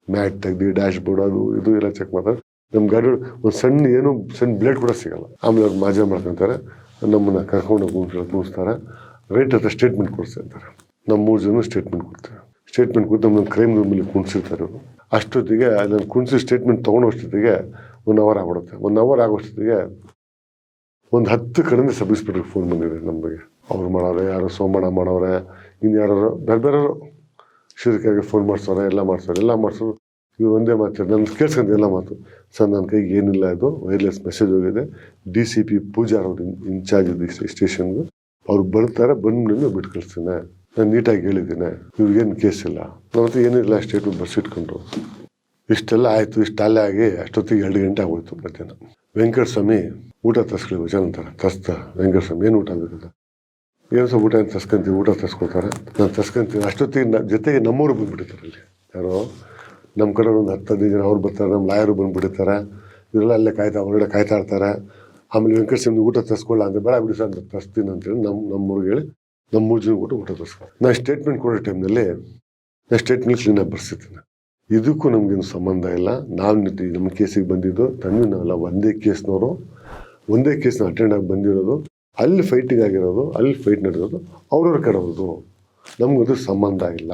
ಮ್ಯಾಟ್ ತೆಗ್ದು ಡ್ಯಾಶ್ ಬೋರ್ಡ್ ಅದು ಇದು ಎಲ್ಲ ಚೆಕ್ ಮಾಡ್ತಾರೆ. ನಮ್ಮ ಗಾಡಿ ಒಂದು ಸಣ್ಣ ಬ್ಲೇಡ್ ಕೂಡ ಸಿಗಲ್ಲ. ಆಮೇಲೆ ಅವ್ರು ಮಾಜಾ ಮಾಡ್ಕೊತಾರೆ, ನಮ್ಮನ್ನು ಕರ್ಕೊಂಡು ಕೂರಿಸ್ತಾರೆ. ರೈಟ್ ಹತ್ರ ಸ್ಟೇಟ್ಮೆಂಟ್ ಕೊಡಿಸಿ ಅಂತಾರೆ. ನಮ್ಮ 3 ಜನ ಸ್ಟೇಟ್ಮೆಂಟ್ ಕೊಡ್ತಾರೆ. ಸ್ಟೇಟ್ಮೆಂಟ್ ಕೊಟ್ಟು ನಮ್ಮನ್ನು ಕ್ರೈಮ್ ರೂಮಲ್ಲಿ ಕುಣಿಸಿರ್ತಾರೆ ಅವರು. ಅಷ್ಟೊತ್ತಿಗೆ ನಾನು ಕುಣಿಸಿ ಸ್ಟೇಟ್ಮೆಂಟ್ ತೊಗೊಂಡೋಷ್ಟೊತ್ತಿಗೆ 1 ಅವರ್ ಆಗ್ಬಿಡುತ್ತೆ. 1 ಅವರ್ ಆಗೋಷ್ಟೊತ್ತಿಗೆ ಒಂದು 10 ಕಡೆಯಿಂದ ಸಬ್ ಇನ್ಸ್ಪೆಕ್ಟರ್ಗೆ ಫೋನ್ ಬಂದಿದೆ ನಮಗೆ. ಅವ್ರು ಮಾಡೋರೆ, ಯಾರೋ ಸೋಮಣ್ಣ ಮಾಡೋರೆ, ಇನ್ನು ಯಾರು ಬೇರೆ ಶಿವರಿಕಾಗೆ ಫೋನ್ ಮಾಡ್ಸೋರೆ, ಎಲ್ಲ ಮಾಡ್ಸೋರು. ಇವು ಒಂದೇ ಮಾತು ನನ್ನ ಕೇಳಿಸ್ಕೊಂಡು ಎಲ್ಲ ಮಾತು. ಸರ್ ನನ್ನ ಕೈಗೆ ಏನಿಲ್ಲ, ಇದು ವೈರ್ಲೆಸ್ ಮೆಸೇಜ್ ಹೋಗಿದೆ. DCP ಪೂಜಾರ್ ಅವ್ರು ಇನ್ಚಾರ್ಜ್ ಇದ್ದು ಸ್ಟೇಷನ್ಗೆ, ಅವ್ರು ಬರ್ತಾರೆ, ಬಂದು ಬಿಟ್ಟು ಕಳಿಸ್ತೀನಿ. ನಾನು ನೀಟಾಗಿ ಹೇಳಿದ್ದೀನಿ, ಇವ್ರಿಗೇನು ಕೇಸ್ ಇಲ್ಲ, ನಮ್ಮ ಹತ್ರ ಏನಿಲ್ಲ, ಸ್ಟೇಟ್ಮೆಂಟ್ ಬರ್ಸಿಟ್ಕೊಂಡ್ರು. ಇಷ್ಟೆಲ್ಲ ಆಯಿತು. ಇಷ್ಟು ಅಲ್ಲೇ ಆಗಿ ಅಷ್ಟೊತ್ತಿಗೆ 2 ಗಂಟೆ ಆಗೋಯ್ತು ಮಧ್ಯಾಹ್ನ. ವೆಂಕಟಸ್ವಾಮಿ ಊಟ ತರ್ಸ್ಕೊಳ್ಳಿ ವಚನ ಅಂತಾರೆ. ವೆಂಕಟಸ್ವಾಮಿ ಏನು ಊಟ ಬೇಕಂತ, ಏನು ಸಹ ಊಟ ಏನು ತರ್ಸ್ಕೊಂತೀವಿ, ಊಟ ತರ್ಸ್ಕೊತಾರೆ. ನಾನು ತರ್ಸ್ಕೊಂತೀನಿ. ಅಷ್ಟೊತ್ತಿಗೆ ಜೊತೆಗೆ ನಮ್ಮವರು ಬಂದುಬಿಟ್ಟಿರ್ತಾರೆ ಅಲ್ಲಿ. ಯಾರೋ ನಮ್ಮ ಕಡೆ ಒಂದು 10-15 ಜನ ಅವ್ರು ಬರ್ತಾರೆ, ನಮ್ಮ ಲಾಯರು ಬಂದುಬಿಟ್ಟಿರ್ತಾರೆ. ಇವರೆಲ್ಲ ಅಲ್ಲೇ ಹೊರಗಡೆ ಕಾಯ್ತಾ ಇರ್ತಾರೆ. ಆಮೇಲೆ ವೆಂಕಟಸ್ವಾಮಿ ಊಟ ತರ್ಸ್ಕೊಳ್ಳ ಅಂದರೆ ಬೇಡ ಬಿಡಿ ಸರ್ ತರಿಸ್ತೀನಿ ಅಂತೇಳಿ ನಮ್ಮೂರಿಗೆ ಹೇಳಿ ನಮ್ಮ 3 ಜನ ಊಟ ತರಿಸ್ಕೊಂಡು ನಾನು ಸ್ಟೇಟ್ಮೆಂಟ್ ಕೊಡೋ ಟೈಮ್ನಲ್ಲಿ ನಾನು ಸ್ಟೇಟ್ಮೆಂಟ್ ಕ್ಲೀನಾಗಿ ಬರ್ಸಿರ್ತೀನಿ. ಇದಕ್ಕೂ ನಮಗೇನು ಸಂಬಂಧ ಇಲ್ಲ. ನಮ್ಮ ಕೇಸಿಗೆ ಬಂದಿದ್ದು ನಾವೆಲ್ಲ ಒಂದೇ ಕೇಸ್ನವರು, ಒಂದೇ ಕೇಸ್ನ ಅಟೆಂಡ್ ಆಗಿ ಬಂದಿರೋದು, ಅಲ್ಲಿ ಫೈಟಿಂಗ್ ಆಗಿರೋದು, ಅಲ್ಲಿ ಫೈಟ್ ನಡೆಯೋದು, ಅವ್ರವ್ರ ಕಡೆಯೋದು, ನಮಗದು ಸಂಬಂಧ ಇಲ್ಲ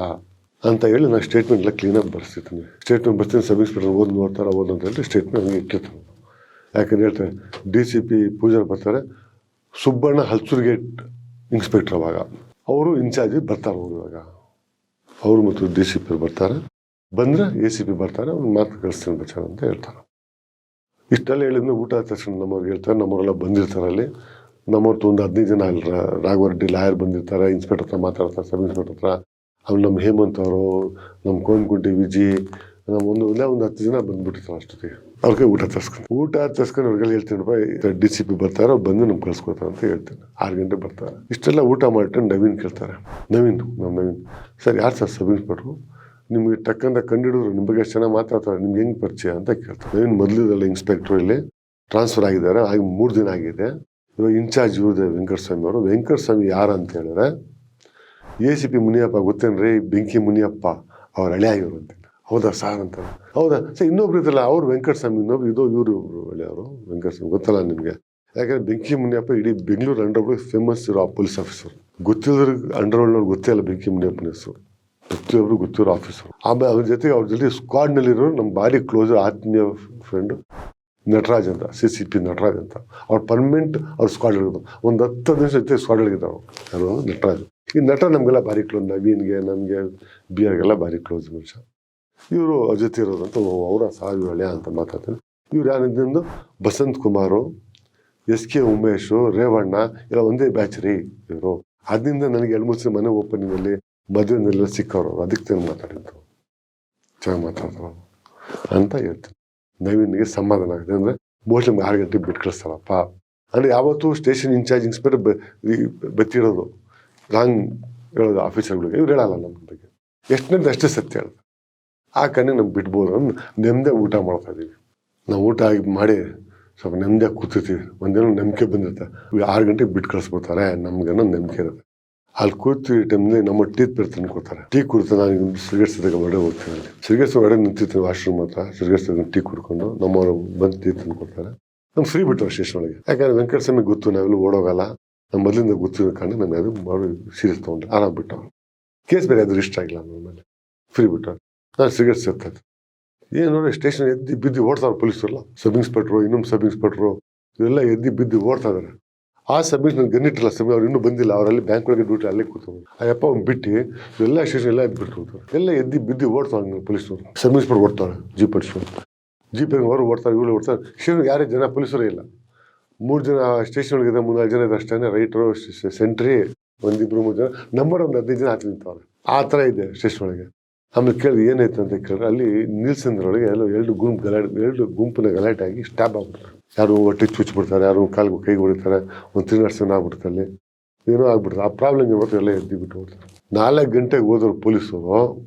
ಅಂತ ಹೇಳಿ ನಾನು ಸ್ಟೇಟ್ಮೆಂಟ್ ಎಲ್ಲ ಕ್ಲೀನಾಗಿ ಬರ್ಸಿರ್ತೀನಿ. ಸ್ಟೇಟ್ಮೆಂಟ್ ಬರ್ತೀನಿ. ಸಬ್ ಇನ್ಸ್ಪೆಕ್ಟರ್ ನೋಡ್ತಾರೆ ಅಂತ ಹೇಳಿ ಸ್ಟೇಟ್ಮೆಂಟ್ ಹಂಗೆ ಇಟ್ಟಿರ್ತಾರೆ. ಯಾಕಂದ್ರೆ ಹೇಳ್ತಾರೆ DCP ಪೂಜಾರ್ ಬರ್ತಾರೆ, ಸುಬ್ಬಣ್ಣ ಹಲ್ಸೂರ್ಗೇಟ್ ಇನ್ಸ್ಪೆಕ್ಟರ್ ಅವಾಗ ಅವರು ಇನ್ಚಾರ್ಜ್ ಬರ್ತಾರೆ. ಅವರು ಇವಾಗ ಅವರು ಮತ್ತು DCP ಬರ್ತಾರೆ. ಬಂದರೆ ACP ಬರ್ತಾರೆ, ಅವ್ನು ಮಾತು ಕಳಿಸ್ತೀನಿ ಬಚಾರ ಅಂತ ಹೇಳ್ತಾರೆ. ಇಷ್ಟೆಲ್ಲ ಹೇಳಿದ್ಮೇಲೆ ಊಟ ತಕ್ಷಣ ನಮ್ಮವ್ರಿಗೆ ಹೇಳ್ತಾರೆ. ನಮ್ಮವರೆಲ್ಲ ಬಂದಿರ್ತಾರೆ ಅಲ್ಲಿ. ನಮ್ಮವ್ರದ್ದು ಒಂದು 15 ಜನ ಅಲ್ಲಿ ರಾಘವರೆಡ್ಡಿ ಲಾಯರ್ ಬಂದಿರ್ತಾರೆ. ಇನ್ಸ್ಪೆಕ್ಟರ್ ಹತ್ರ ಮಾತಾಡ್ತಾರೆ, ಸಬ್ ಇನ್ಸ್ಪೆಕ್ಟರ್ ಹತ್ರ. ಆಮೇಲೆ ನಮ್ಮ ಹೇಮಂತ್ ಅವರು, ನಮ್ಮ ಕೋನ್ಕುಂಟಿ ವಿಜಿ, ಒಂದು 10 ಜನ ಬಂದುಬಿಟ್ಟಿರ್ತಾರೆ ಅಷ್ಟೊತ್ತಿಗೆ. ಅವ್ರಿಗೆ ಊಟ ತರ್ಸ್ಕೊಂಡು ಅವ್ರಿಗೆಲ್ಲ ಹೇಳ್ತೀನಿ DCP ಬರ್ತಾರೆ, ಅವ್ರು ಬಂದು ನಮ್ಗೆ ಕಳ್ಸ್ಕೊಡ್ತಾರೆ ಅಂತ ಹೇಳ್ತೀನಿ. 6 ಗಂಟೆ ಬರ್ತಾರೆ. ಇಷ್ಟೆಲ್ಲ ಊಟ ಮಾಡಿಟ್ಟು ನವೀನ್ ಕೇಳ್ತಾರೆ. ನವೀನ್ ಸರ್ ಯಾರು ಸರ್ ಸಬ್ ಇನ್ಸ್ಪೆಕ್ಟ್ರು, ನಿಮಗೆ ಟಕ್ಕಂತ ಕಂಡಿಡಿದ್ರು, ನಿಮ್ಮ ಬಗ್ಗೆ ಎಷ್ಟು ಚೆನ್ನಾಗಿ ಮಾತಾಡ್ತಾರೆ, ನಿಮ್ಗೆ ಹೆಂಗೆ ಪರಿಚಯ ಅಂತ ಕೇಳ್ತಾರೆ. ನವೀನ್ ಮೊದಲಿದಲ್ಲ ಇನ್ಸ್ಪೆಕ್ಟ್ರು, ಇಲ್ಲಿ ಟ್ರಾನ್ಸ್ಫರ್ ಆಗಿದ್ದಾರೆ, ಆಗಿ 3 ದಿನ ಆಗಿದೆ. ಇವಾಗ ಇನ್ಚಾರ್ಜ್ ಇವ್ರದೆ ವೆಂಕಟಸ್ವಾಮಿ ಅವರು. ವೆಂಕಟಸ್ವಾಮಿ ಯಾರು ಅಂತ ಹೇಳಿದ್ರೆ ACP ಮುನಿಯಪ್ಪ ಗೊತ್ತೇನ್ರಿ, ಬೆಂಕಿ ಮುನಿಯಪ್ಪ ಅವ್ರ ಹಳೆ ಆಗಿರು ಅಂತ. ಹೌದಾ ಸಾರ್ ಅಂತ. ಹೌದಾ ಸರ್, ಇನ್ನೊಬ್ರು ಇದ್ದಲ್ಲ ಅವ್ರು ವೆಂಕಟಸ್ವಾಮಿ, ಇನ್ನೊಬ್ರು ಇವರು ಒಳ್ಳೆಯವರು ವೆಂಕಟಸ್ವಾಮಿ ಗೊತ್ತಲ್ಲ ನಿಮಗೆ. ಯಾಕಂದ್ರೆ ಬೆಂಕಿ ಮುನಿಯಪ್ಪ ಇಡೀ ಬೆಂಗಳೂರು ಅಂಡರ್ವರ್ಲ್ಡ್ ಫೇಮಸ್ ಇರೋ ಪೊಲೀಸ್ ಆಫೀಸರ್. ಗೊತ್ತಿಲ್ಲದ್ರಿಗೆ ಅಂಡರ್ವರ್ಲ್ಡ್ನವ್ರು ಗೊತ್ತೇ ಇಲ್ಲ ಬೆಂಕಿ ಮುನಿಯಪ್ಪನ ಹೆಸರು, ಪ್ರತಿಯೊಬ್ಬರು ಗೊತ್ತಿರೋ ಆಫೀಸರ್. ಆಮೇಲೆ ಅವ್ರ ಜೊತೆಗೆ ಅವ್ರ ಜೊತೆ ಸ್ಕ್ವಾಡ್ನಲ್ಲಿರೋ ನಮ್ಮ ಭಾರಿ ಕ್ಲೋಸ್ ಆತ್ಮೀಯ ಫ್ರೆಂಡು ನಟರಾಜ್ ಅಂತ, CCP ನಟರಾಜ್ ಅಂತ. ಅವ್ರು ಪರ್ಮನೆಂಟ್ ಅವ್ರ ಸ್ಕ್ವಾಡ್ ಇರೋದು. ಒಂದು 10 ದಿವಸ ಜೊತೆ ಸ್ಕ್ವಾಡ್ ಇದ್ದಾವೆ. ಯಾರು ನಟರಾಜ್. ಈ ನಟ ನಮಗೆಲ್ಲ ಭಾರಿ ಕ್ಲೋಸ್, ನವೀನ್ಗೆ ನಮಗೆ BRಗೆಲ್ಲ ಭಾರಿ ಕ್ಲೋಸ್ ಮನುಷ್ಯ. ಇವರು ಅವ್ರ ಜೊತೆ ಇರೋದಂತ ಅವರ ಸಾವು ಹಳೆಯ ಅಂತ ಮಾತಾಡ್ತಾರೆ. ಇವ್ರು ಯಾರಿದ್ದು ಬಸಂತ್ ಕುಮಾರು, SK ಉಮೇಶು, ರೇವಣ್ಣ ಎಲ್ಲ ಒಂದೇ ಬ್ಯಾಚ್ ರೀ ಇವರು. ಅದರಿಂದ ನನಗೆ 2-3 ಮನೆ ಓಪನಿಂಗಲ್ಲಿ ಮದುವೆನೆಲ್ಲ ಸಿಕ್ಕವರು. ಅದಕ್ಕೆ ನಾನು ಮಾತಾಡಿದ್ದು ಚೆನ್ನಾಗಿ ಮಾತಾಡ್ತಾರೆ ಅಂತ ಹೇಳ್ತೀನಿ. ನವೀನ್ಗೆ ಸಮಾಧಾನ ಆಗಿದೆ. ಅಂದರೆ ಮೋಸ್ಟ್ಲಿ 6 ಗಂಟೆಗೆ ಬಿಟ್ಟು ಕಳಿಸ್ತಾರಪ್ಪ. ಅಂದರೆ ಯಾವತ್ತೂ ಸ್ಟೇಷನ್ ಇನ್ಚಾರ್ಜ್ ಇನ್ಸ್ಪೆಕ್ಟರ್ ಬತ್ತಿರೋದು ರಾಂಗ್ ಹೇಳೋದು ಆಫೀಸರ್ಗಳಿಗೆ. ಇವ್ರು ಹೇಳಲ್ಲ ನಮ್ಮ ಬಗ್ಗೆ, ಎಷ್ಟನೇದು ಅಷ್ಟೇ ಸತ್ಯ ಹೇಳೋದು. ಆ ಕಣ್ಣಿಗೆ ನಮ್ಗೆ ಬಿಟ್ಬೋದು ಅಂತ ನೆಮ್ಮದಿ ಊಟ ಮಾಡ್ತಾ ಇದ್ದೀವಿ. ನಾವು ಊಟ ಮಾಡಿ ಸ್ವಲ್ಪ ನೆಮ್ಮದಿಯಾಗಿ ಕೂತಿರ್ತೀವಿ. ಒಂದೇನೋ ನಂಬಿಕೆ ಬಂದಿರುತ್ತೆ, 6 ಗಂಟೆಗೆ ಬಿಟ್ಟು ಕಳಿಸ್ಬಿಡ್ತಾರೆ, ನಮ್ಗೇನೋ ನಂಬಿಕೆ ಇರುತ್ತೆ. ಅಲ್ಲಿ ಕೂತಿ ಟೈಮ್ಲಿ ನಮ್ಮ ಟೀ ತಂದು ಕೊಡ್ತಾರೆ. ಟೀ ಕುಡ್ತಾ ನಾನು ಸಿಗರೇಟ್ ಸದಾಗ ಹೊರಡೆ ಹೋಗ್ತೀನಿ. ಅಲ್ಲಿ ಸಿಗರೇಟ್ ಹೊರಡೆ ನಿಂತಿರ್ತೀನಿ ವಾಶ್ರೂಮ್ ಹತ್ರ. ಸಿಗರೇಟ್ ಸದಾಗ ಟೀ ಕುಡ್ಕೊಂಡು ನಮ್ಮವರು ಬಂದು ಟೀ ತಂದು ಕೊಡ್ತಾರೆ. ನಮ್ಗೆ ಫ್ರೀ ಬಿಟ್ಟರು ಸ್ಟೇಷನ್ ಒಳಗೆ. ಯಾಕಂದ್ರೆ ವೆಂಕಟಸ್ವಾಮಿ ಗೊತ್ತು, ನಾವೆಲ್ಲ ಓಡೋಗಲ್ಲ, ನಮ್ಮ ಮೊದಲಿಂದ ಗೊತ್ತಿರೋ ಕಾರಣ ನಾನು ಅದು ಮಾಡಿ ಸೀರಿಯಸ್ ತೊಗೊಂಡ್ರೆ ಆರಾಮ್ ಬಿಟ್ಟವ್ರು. ಕೇಸ್ ಬೇರೆ ಅದು ಇಷ್ಟ ಆಗಿಲ್ಲ ನನ್ನ ಮೇಲೆ. ಫ್ರೀ ಬಿಟ್ಟವ್ರು. ನಾನು ಸಿಗರೇಟ್ ಸೇರ್ತಾಯಿದ್ದೆ. ಏನು ನೋಡಿ ಸ್ಟೇಷನ್ ಎದ್ದು ಬಿದ್ದು ಓಡ್ತಾವ್ರು ಪೊಲೀಸರೆಲ್ಲ. ಸಬ್ ಇನ್ಸ್ಪೆಕ್ಟ್ರು, ಇನ್ನೊಂದು ಸಬ್ ಇನ್ಸ್ಪೆಕ್ಟ್ರು ಇವೆಲ್ಲ ಎದ್ದು ಬಿದ್ದು ಓಡ್ತಾ ಇದ್ದಾರೆ. ಆ ಸಬ್ ಇನ್ಸ್ಪೆಕ್ಟರ್ ಗನ್ನಿಟ್ಟಿಲ್ಲ ಸಬ್, ಅವ್ರು ಇನ್ನೂ ಬಂದಿಲ್ಲ. ಅವರಲ್ಲಿ ಬ್ಯಾಂಕ್ ಒಳಗೆ ಡ್ಯೂಟಿ ಅಲ್ಲೇ ಕೂತವ್ರು. ಆ ಯಪ್ಪ ಅವ್ನು ಬಿಟ್ಟು ಎಲ್ಲ ಸ್ಟೇಷನ್ ಎಲ್ಲ ಎದ್ದು ಬಿಟ್ಟು ಹೋಗ್ತಾರೆ. ಎಲ್ಲ ಎದ್ದು ಬಿದ್ದು ಓಡ್ತಾವೆ ಪೊಲೀಸರು. ಸಬ್ ಇನ್ಸ್ಪೆಕ್ಟರ್ ಓಡ್ತಾಳೆ, ಜೀಪ್ ಅವರು ಓಡ್ತಾರೆ, ಇವಳು ಓಡ್ತಾರೆ. ಸ್ಟೇಷನ್ ಯಾರೇ ಜನ ಪೊಲೀಸರೇ ಇಲ್ಲ. 3 ಜನ ಸ್ಟೇಷನ್ ಒಳಗಿದೆ, 3-4 ಜನ ಇದೆ ಅಷ್ಟೇ. ರೈಟರು, ಸೆಂಟ್ರಿ, 1-2-3 ಜನ, ನಂಬರ್ ಒಂದು 15 ಜನ ಹಾಕಿ ನಿಂತವ್ರೆ. ಆ ಥರ ಇದೆ ಸ್ಟೇಷನ್ ಒಳಗೆ. ಆಮೇಲೆ ಕೇಳಿದ್ರೆ ಏನಾಯ್ತು ಅಂತ ಕೇಳಿದ್ರೆ ಅಲ್ಲಿ ನಿಲ್ಸಂದ್ರೊಳಗೆ ಎಲ್ಲ 2 ಗುಂಪಿನ ಗಲಾಟೆ ಆಗಿ ಸ್ಟ್ಯಾಬ್ ಆಗ್ಬಿಡ್ತಾರೆ. ಯಾರು ಹೊಟ್ಟೆ ಚುಚ್ಚಿಬಿಡ್ತಾರೆ, ಯಾರು ಕಾಲಿಗೆ ಕೈಗೆ ಹೊಡಿತಾರೆ, ಒಂದು 3 ನರ್ಸನ್ ಆಗ್ಬಿಡ್ತಾರೆ. ಅಲ್ಲಿ ಏನೋ ಆಗ್ಬಿಡ್ತಾರೆ. ಆ ಪ್ರಾಬ್ಲಮ್ ಇವತ್ತು ಎಲ್ಲ ಎದ್ದು ಬಿಟ್ಟು ಹೋಗ್ತಾರೆ. 4 ಗಂಟೆಗೆ ಹೋದವ್ರು ಪೊಲೀಸರು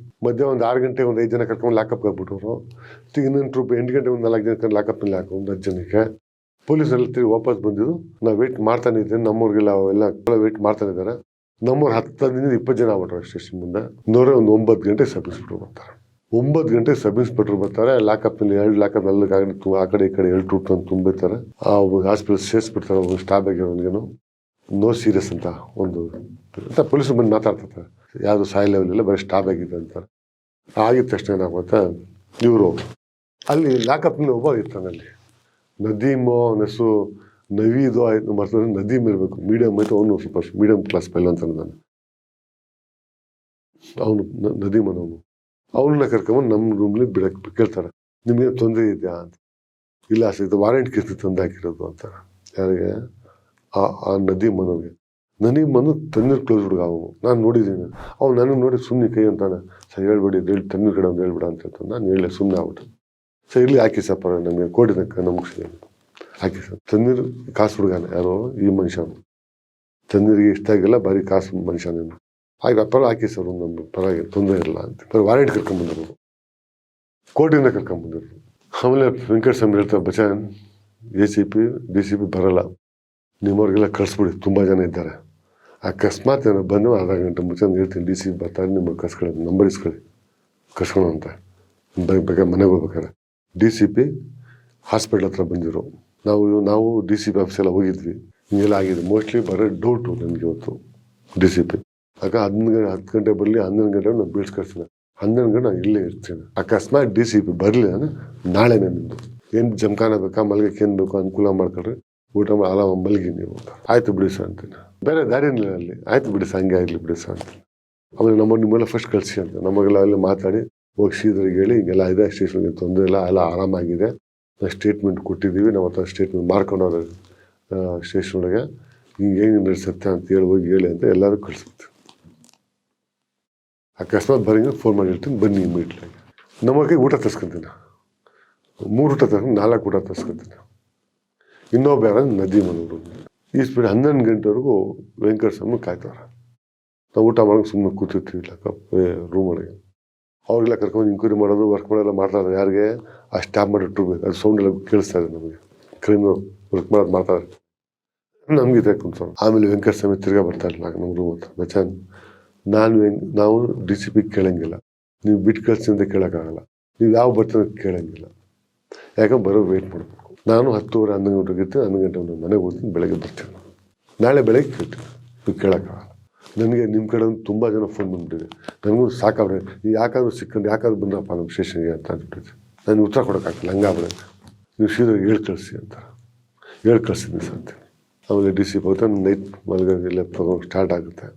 ಮಧ್ಯ ಒಂದು 6 ಗಂಟೆಗೆ ಒಂದು 5 ಜನ ಕರ್ಕೊಂಡು ಲಾಕಪ್ ಆಗ್ಬಿಟ್ಟವರು. ಇನ್ನೊಂದು ಟ್ರೂಪ್ 8 ಗಂಟೆ ಒಂದು 4 ಜನ ಲಾಕಪ್ನಲ್ಲಿ ಹಾಕೊಂಡು 10 ಜನಕ್ಕೆ ಪೊಲೀಸರೆಲ್ಲ ತಿರುಗಿ ವಾಪಸ್ ಬಂದಿದ್ದು. ನಾವು ವೇಟ್ ಮಾಡ್ತಾನೆ ಇದ್ದೇವೆ, ನಮ್ಮವ್ರಿಗೆಲ್ಲ ಎಲ್ಲ ವೇಟ್ ಮಾಡ್ತಾನೆ ಇದ್ದಾರೆ. ನಮ್ಮವ್ರು 10 20 ಜನ ಆಗ್ಬಿಟ್ರೆ ಸ್ಟೇಷನ್ ಮುಂದೆ. ನೋಡ್ರೆ ಒಂದು 9 ಗಂಟೆಗೆ ಸಬ್ ಇನ್ಸ್ಪೆಕ್ಟರ್ ಬರ್ತಾರೆ. 9 ಗಂಟೆಗೆ ಸಬ್ ಇನ್ಸ್ಪೆಕ್ಟರ್ ಬರ್ತಾರೆ. ಲಾಕಪ್ನಲ್ಲಿ 2 ಲಾಕಪ್ ಎಲ್ಲ ಆ ಕಡೆ ಈ ಕಡೆ 2 ಟ್ರೂಪ್ ತಂದು ತುಂಬಿರ್ತಾರೆ. ಆ ಹಾಸ್ಪಿಟಲ್ ಸೇರಿಸ್ಬಿಡ್ತಾರೆ. ಒಂದು ಸ್ಟಾಪ್ ಆಗಿರೋನಿಗೇನು ನೋ ಸೀರಿಯಸ್ ಅಂತ ಒಂದು ಅಂತ ಪೊಲೀಸರು ಬಂದು ಮಾತಾಡ್ತಾರೆ. ಯಾವುದು ಸಾಯಿ ಲೆವೆಲ್ ಇಲ್ಲ, ಬರೀ ಸ್ಟಾಪ್ ಆಗಿದೆ ಅಂತಾರೆ. ಆಗಿದ ತಕ್ಷಣ ಏನಾಗುತ್ತೆ, ಇವರು ಅಲ್ಲಿ ಲಾಕಪ್ನಲ್ಲಿ ಒಬ್ಬ ಇರ್ತಾನೆ. ಅಲ್ಲಿ ನದೀಮೋ ನೆಸು ನವೀದೋ ಆಯ್ತು ಮಾಡ್ತಾರೆ. ನದೀಮ್ ಇರಬೇಕು, ಮೀಡಿಯಮ್ ಆಯ್ತು. ಅವನು ಸ್ವಲ್ಪ ಮೀಡಿಯಂ ಕ್ಲಾಸ್ ಪೈಲ್ ಅಂತ ನಾನು. ಅವನು ನದೀಮನವನು. ಅವನನ್ನ ಕರ್ಕೊಂಬಂದು ನಮ್ಮ ರೂಮ್ಲಿ ಬಿಡಕ್ಕೆ ಕೇಳ್ತಾರೆ, ನಿಮಗೆ ತೊಂದರೆ ಇದೆಯಾ ಅಂತ. ಇಲ್ಲ ಸರ್, ಇದು ವಾರಂಟ್ ಕೇಸ್ ತಂದು ಹಾಕಿರೋದು ಅಂತಾರೆ. ಯಾರಿಗೆ? ಆ ನದೀಮನವ್ರಿಗೆ. ನದೀಮನು ತಣ್ಣೀರು ಕ್ಲೋಸ್ ಹುಡುಗ ಅವನು. ನಾನು ನೋಡಿದ್ದೀನಿ. ಅವ್ನು ನನಗೆ ನೋಡಿ ಸುಮ್ಮನೆ ಕೈ ಅಂತಾನೆ. ಸರ್ ಹೇಳ್ಬೇಡಿ, ತಣ್ಣೀರು ಕಡೆ ಒಂದು ಹೇಳ್ಬಿಡ ಅಂತ ನಾನು ಹೇಳಿ ಸುಮ್ಮನೆ ಆಗ್ಬಿಟ್ಟು. ಸರ್ ಇರಲಿ ಹಾಕಿ ಸರ್, ಪರ ನಮಗೆ ಕೋಟಿ ತನಕ ನಮಗೆ ಹಾಕಿ ಸರ್. ತಣ್ಣೀರು ಕಾಸು ಹುಡುಗಾನೆ ಯಾರೋ ಈ ಮನುಷ್ಯನು. ತಣ್ಣೀರಿಗೆ ಇಷ್ಟ ಆಗಿಲ್ಲ, ಭಾರಿ ಕಾಸು ಮನುಷ್ಯನೇನು. ಆಗ ಪರ ಹಾಕಿ ಸರ್, ಒಂದು ಪರವಾಗಿ ತೊಂದರೆ ಇರಲ್ಲ ಅಂತ. ಬರೀ ವಾರಂಟ್ ಕರ್ಕೊಂಡ್ಬಂದಿರೋದು, ಕೋರ್ಟಿಂದ ಕರ್ಕೊಂಡ್ಬಂದಿರೋದು. ಆಮೇಲೆ ವೆಂಕಟಸ್ವಾಮಿ ಹೇಳ್ತಾರೆ, ಬಚಾನ್ ACP DCP ಬರಲ್ಲ, ನಿಮ್ಮವ್ರಿಗೆಲ್ಲ ಕಳಿಸ್ಬಿಡಿ, ತುಂಬ ಜನ ಇದ್ದಾರೆ. ಅಕಸ್ಮಾತ್ ಏನೋ ಬಂದು ಅರ್ಧ ಗಂಟೆ ಮುಂಚೆ ಹೇಳ್ತೀನಿ DCP ಬರ್ತಾರೆ, ನಿಮಗೆ ಕಳ್ಸ್ಕೊಳ್ಳಿ, ನಂಬರ್ ಇಸ್ಕೊಳ್ಳಿ, ಕಳ್ಸ್ಕೊಳ್ಳೋ ಅಂತ. ಬೇಕಾದ್ರೆ ಮನೆಗೆ ಹೋಗ್ಬೇಕಾರೆ DCP ಹಾಸ್ಪಿಟ್ಲ್ ಹತ್ರ ಬಂದಿರೋ. ನಾವು DCP ಆಫೀಸೆಲ್ಲ ಹೋಗಿದ್ವಿ. ಹಿಂಗೆಲ್ಲ ಆಗಿದೆ. ಮೋಸ್ಟ್ಲಿ ಬರೋ ಡೌಟು ನನಗೆ ಇವತ್ತು DCP. ಆಗ 10 ಗಂಟೆ ಬರಲಿ, 11 ಗಂಟೆ ನಾನು ಬೀಳ್ಸ್ಕೊಳ್ತೀನಿ. 11 ಗಂಟೆ ನಾನು ಇಲ್ಲೇ ಇರ್ತೀನಿ. ಅಕಸ್ಮಾತ್ DCP ಬರಲಿ ಅಂದರೆ ನಾಳೆನೇ ನಿಮ್ಮದು ಏನು ಜಮಖಾನ ಬೇಕಾ, ಮಲ್ಗಕ್ಕೆ ಏನು ಬೇಕೋ ಅನುಕೂಲ ಮಾಡ್ಕೊಳ್ರಿ, ಊಟ ಮಾಡಿ ಮಲ್ಗಿ ನೀವು. ಆಯ್ತು ಬಿಡಿ ಸರ್ ಅಂತೀನಿ. ಬೇರೆ ದಾರಿನಿಲ್ಲ ಅಲ್ಲಿ. ಆಯ್ತು ಬಿಡಿ ಸರ್, ಹಂಗೆ ಆಗಲಿ ಬಿಡಿ ಸರ್ ಅಂತೀನಿ. ಆಮೇಲೆ ನಿಮ್ಮೆಲ್ಲ ಫಸ್ಟ್ ಕಳಿಸಿ ಅಂತ ನಮಗೆಲ್ಲ ಅಲ್ಲಿ ಮಾತಾಡಿ ಹೋಗಿ ಶ್ರೀಧರಿಗೆ ಹೇಳಿ, ಹಿಂಗೆಲ್ಲ ಇದೆ, ಸ್ಟೇಷನ್ಗೆ ತೊಂದರೆ ಇಲ್ಲ, ಎಲ್ಲ ಆರಾಮಾಗಿದೆ, ನಾವು ಸ್ಟೇಟ್ಮೆಂಟ್ ಕೊಟ್ಟಿದ್ದೀವಿ, ನಾವು ಹತ್ರ ಸ್ಟೇಟ್ಮೆಂಟ್ ಮಾಡ್ಕೊಂಡವ್ರೆ ಸ್ಟೇಷನ್ ಒಳಗೆ, ಹಿಂಗೆ ಹೆಂಗೆ ನಡೆಸುತ್ತೆ ಅಂತ ಹೇಳಿ ಅಂತ ಎಲ್ಲರೂ ಕಳಿಸ್ಬಿಡ್ತೀವಿ. ಅಕಸ್ಮಾತ್ ಬರೀ ಫೋನ್ ಮಾಡಿರ್ತೀನಿ, ಬನ್ನಿ ಇಮಿಡಿಯೇಟ್ಲಾಗಿ. ನಮಗೆ ಊಟ ತರ್ಸ್ಕೊತೀನಿ. 3 ಊಟ ತಗೊಂಡು 4 ಊಟ ತರಿಸ್ಕೊತೀನಿ. ಇನ್ನೊಬ್ಬ ಯಾರು ನದಿ ಮನೋರು ಈ ಸ್ಪೀಡ್ 11 ಗಂಟೆವರೆಗೂ ವೆಂಕಟಸ್ವಾಮಿ ಕಾಯ್ತವ್ರೆ. ನಾವು ಊಟ ಮಾಡೋಕೆ ಸುಮ್ಮನೆ ಕೂತಿರ್ತೀವಿ ರೂಮ್ ಒಳಗೆ. ಅವ್ರಿಗೆಲ್ಲ ಕರ್ಕೊಂಡು ಇಂಕ್ವೈರಿ ಮಾಡೋದು ವರ್ಕ್ ಮಾಡೋಲ್ಲ ಮಾಡ್ತಾರೆ. ಯಾರಿಗೆ ಆ ಸ್ಟಾಪ್ ಮಾಡಿ ಇಟ್ಟಿರ್ಬೇಕು. ಅದು ಸೌಂಡ್ ಎಲ್ಲ ಕೇಳಿಸ್ತಾ ಇದೆ ನಮಗೆ. ಕ್ರೈಮ್ ವರ್ಕ್ ಮಾಡೋದು ಮಾಡ್ತಾರೆ. ನಮ್ಗೆ ಇದೆ ಕುಂತ್ಕೊಂಡು. ಆಮೇಲೆ ವೆಂಕಟಸ್ವಾಮಿ ತಿರ್ಗಾ ಬರ್ತಾ ಇಲ್ಲ ನಮ್ಮ ರೂಮ್ ಹತ್ರ. ಮಚಾನ್ ನಾವು DCP ಕೇಳಂಗಿಲ್ಲ, ನೀವು ಬಿಟ್ಟು ಕಳಿಸಿ ಅಂತ ಕೇಳೋಕ್ಕಾಗಲ್ಲ, ನೀವು ಯಾವ ಬರ್ತಾರೆ ಕೇಳಂಗಿಲ್ಲ, ಯಾಕಂದ್ರೆ ಬರೋ ವೆಯ್ಟ್ ಮಾಡಬೇಕು. ನಾನು 10:30 11 ಗಂಟೆಗೆ ಇರ್ತೀನಿ. 11 ಗಂಟೆ ಮನೆಗೆ ಹೋಗ್ತೀನಿ, ಬೆಳಗ್ಗೆ ಬರ್ತೀನಿ. ನಾಳೆ ಬೆಳಗ್ಗೆ ಕೇಳ್ತೀನಿ, ನೀವು ಕೇಳೋಕ್ಕಾಗಲ್ಲ. ನನಗೆ ನಿಮ್ಮ ಕಡೆ ತುಂಬ ಜನ ಫೋನ್ ಬಂದುಬಿಟ್ಟಿದೆ. ನನಗೂ ಸಾಕಾದ್ರೆ ನೀವು ಯಾಕಾದ್ರೂ ಸಿಕ್ಕಂಡು ಯಾಕಾದ್ರೂ ಬಂದ್ರಪ್ಪ ನಮ್ಮ ಸ್ಟೇಷನ್ಗೆ ಅಂತ ಅಂದ್ಬಿಟ್ಟಿದೆ. ನಾನು ಉತ್ತರ ಕೊಡೋಕ್ಕಾಗಲ್ಲ. ಹಂಗಾಗ್ಬಿಡುತ್ತೆ. ನೀವು ಸೀದಾ ಹೇಳಿ ಕಳಿಸಿ ಅಂತ ಹೇಳಿ ಕಳಿಸಿದ್ದೀನಿ ಸರ್ ಅಂತೀನಿ. ಆಮೇಲೆ DCP ಹೋಗ್ತಾ ನೈಟ್ ಮಲಗೋಂಗಿಲ್ಲ, ಸ್ಟಾರ್ಟ್ ಆಗುತ್ತೆ.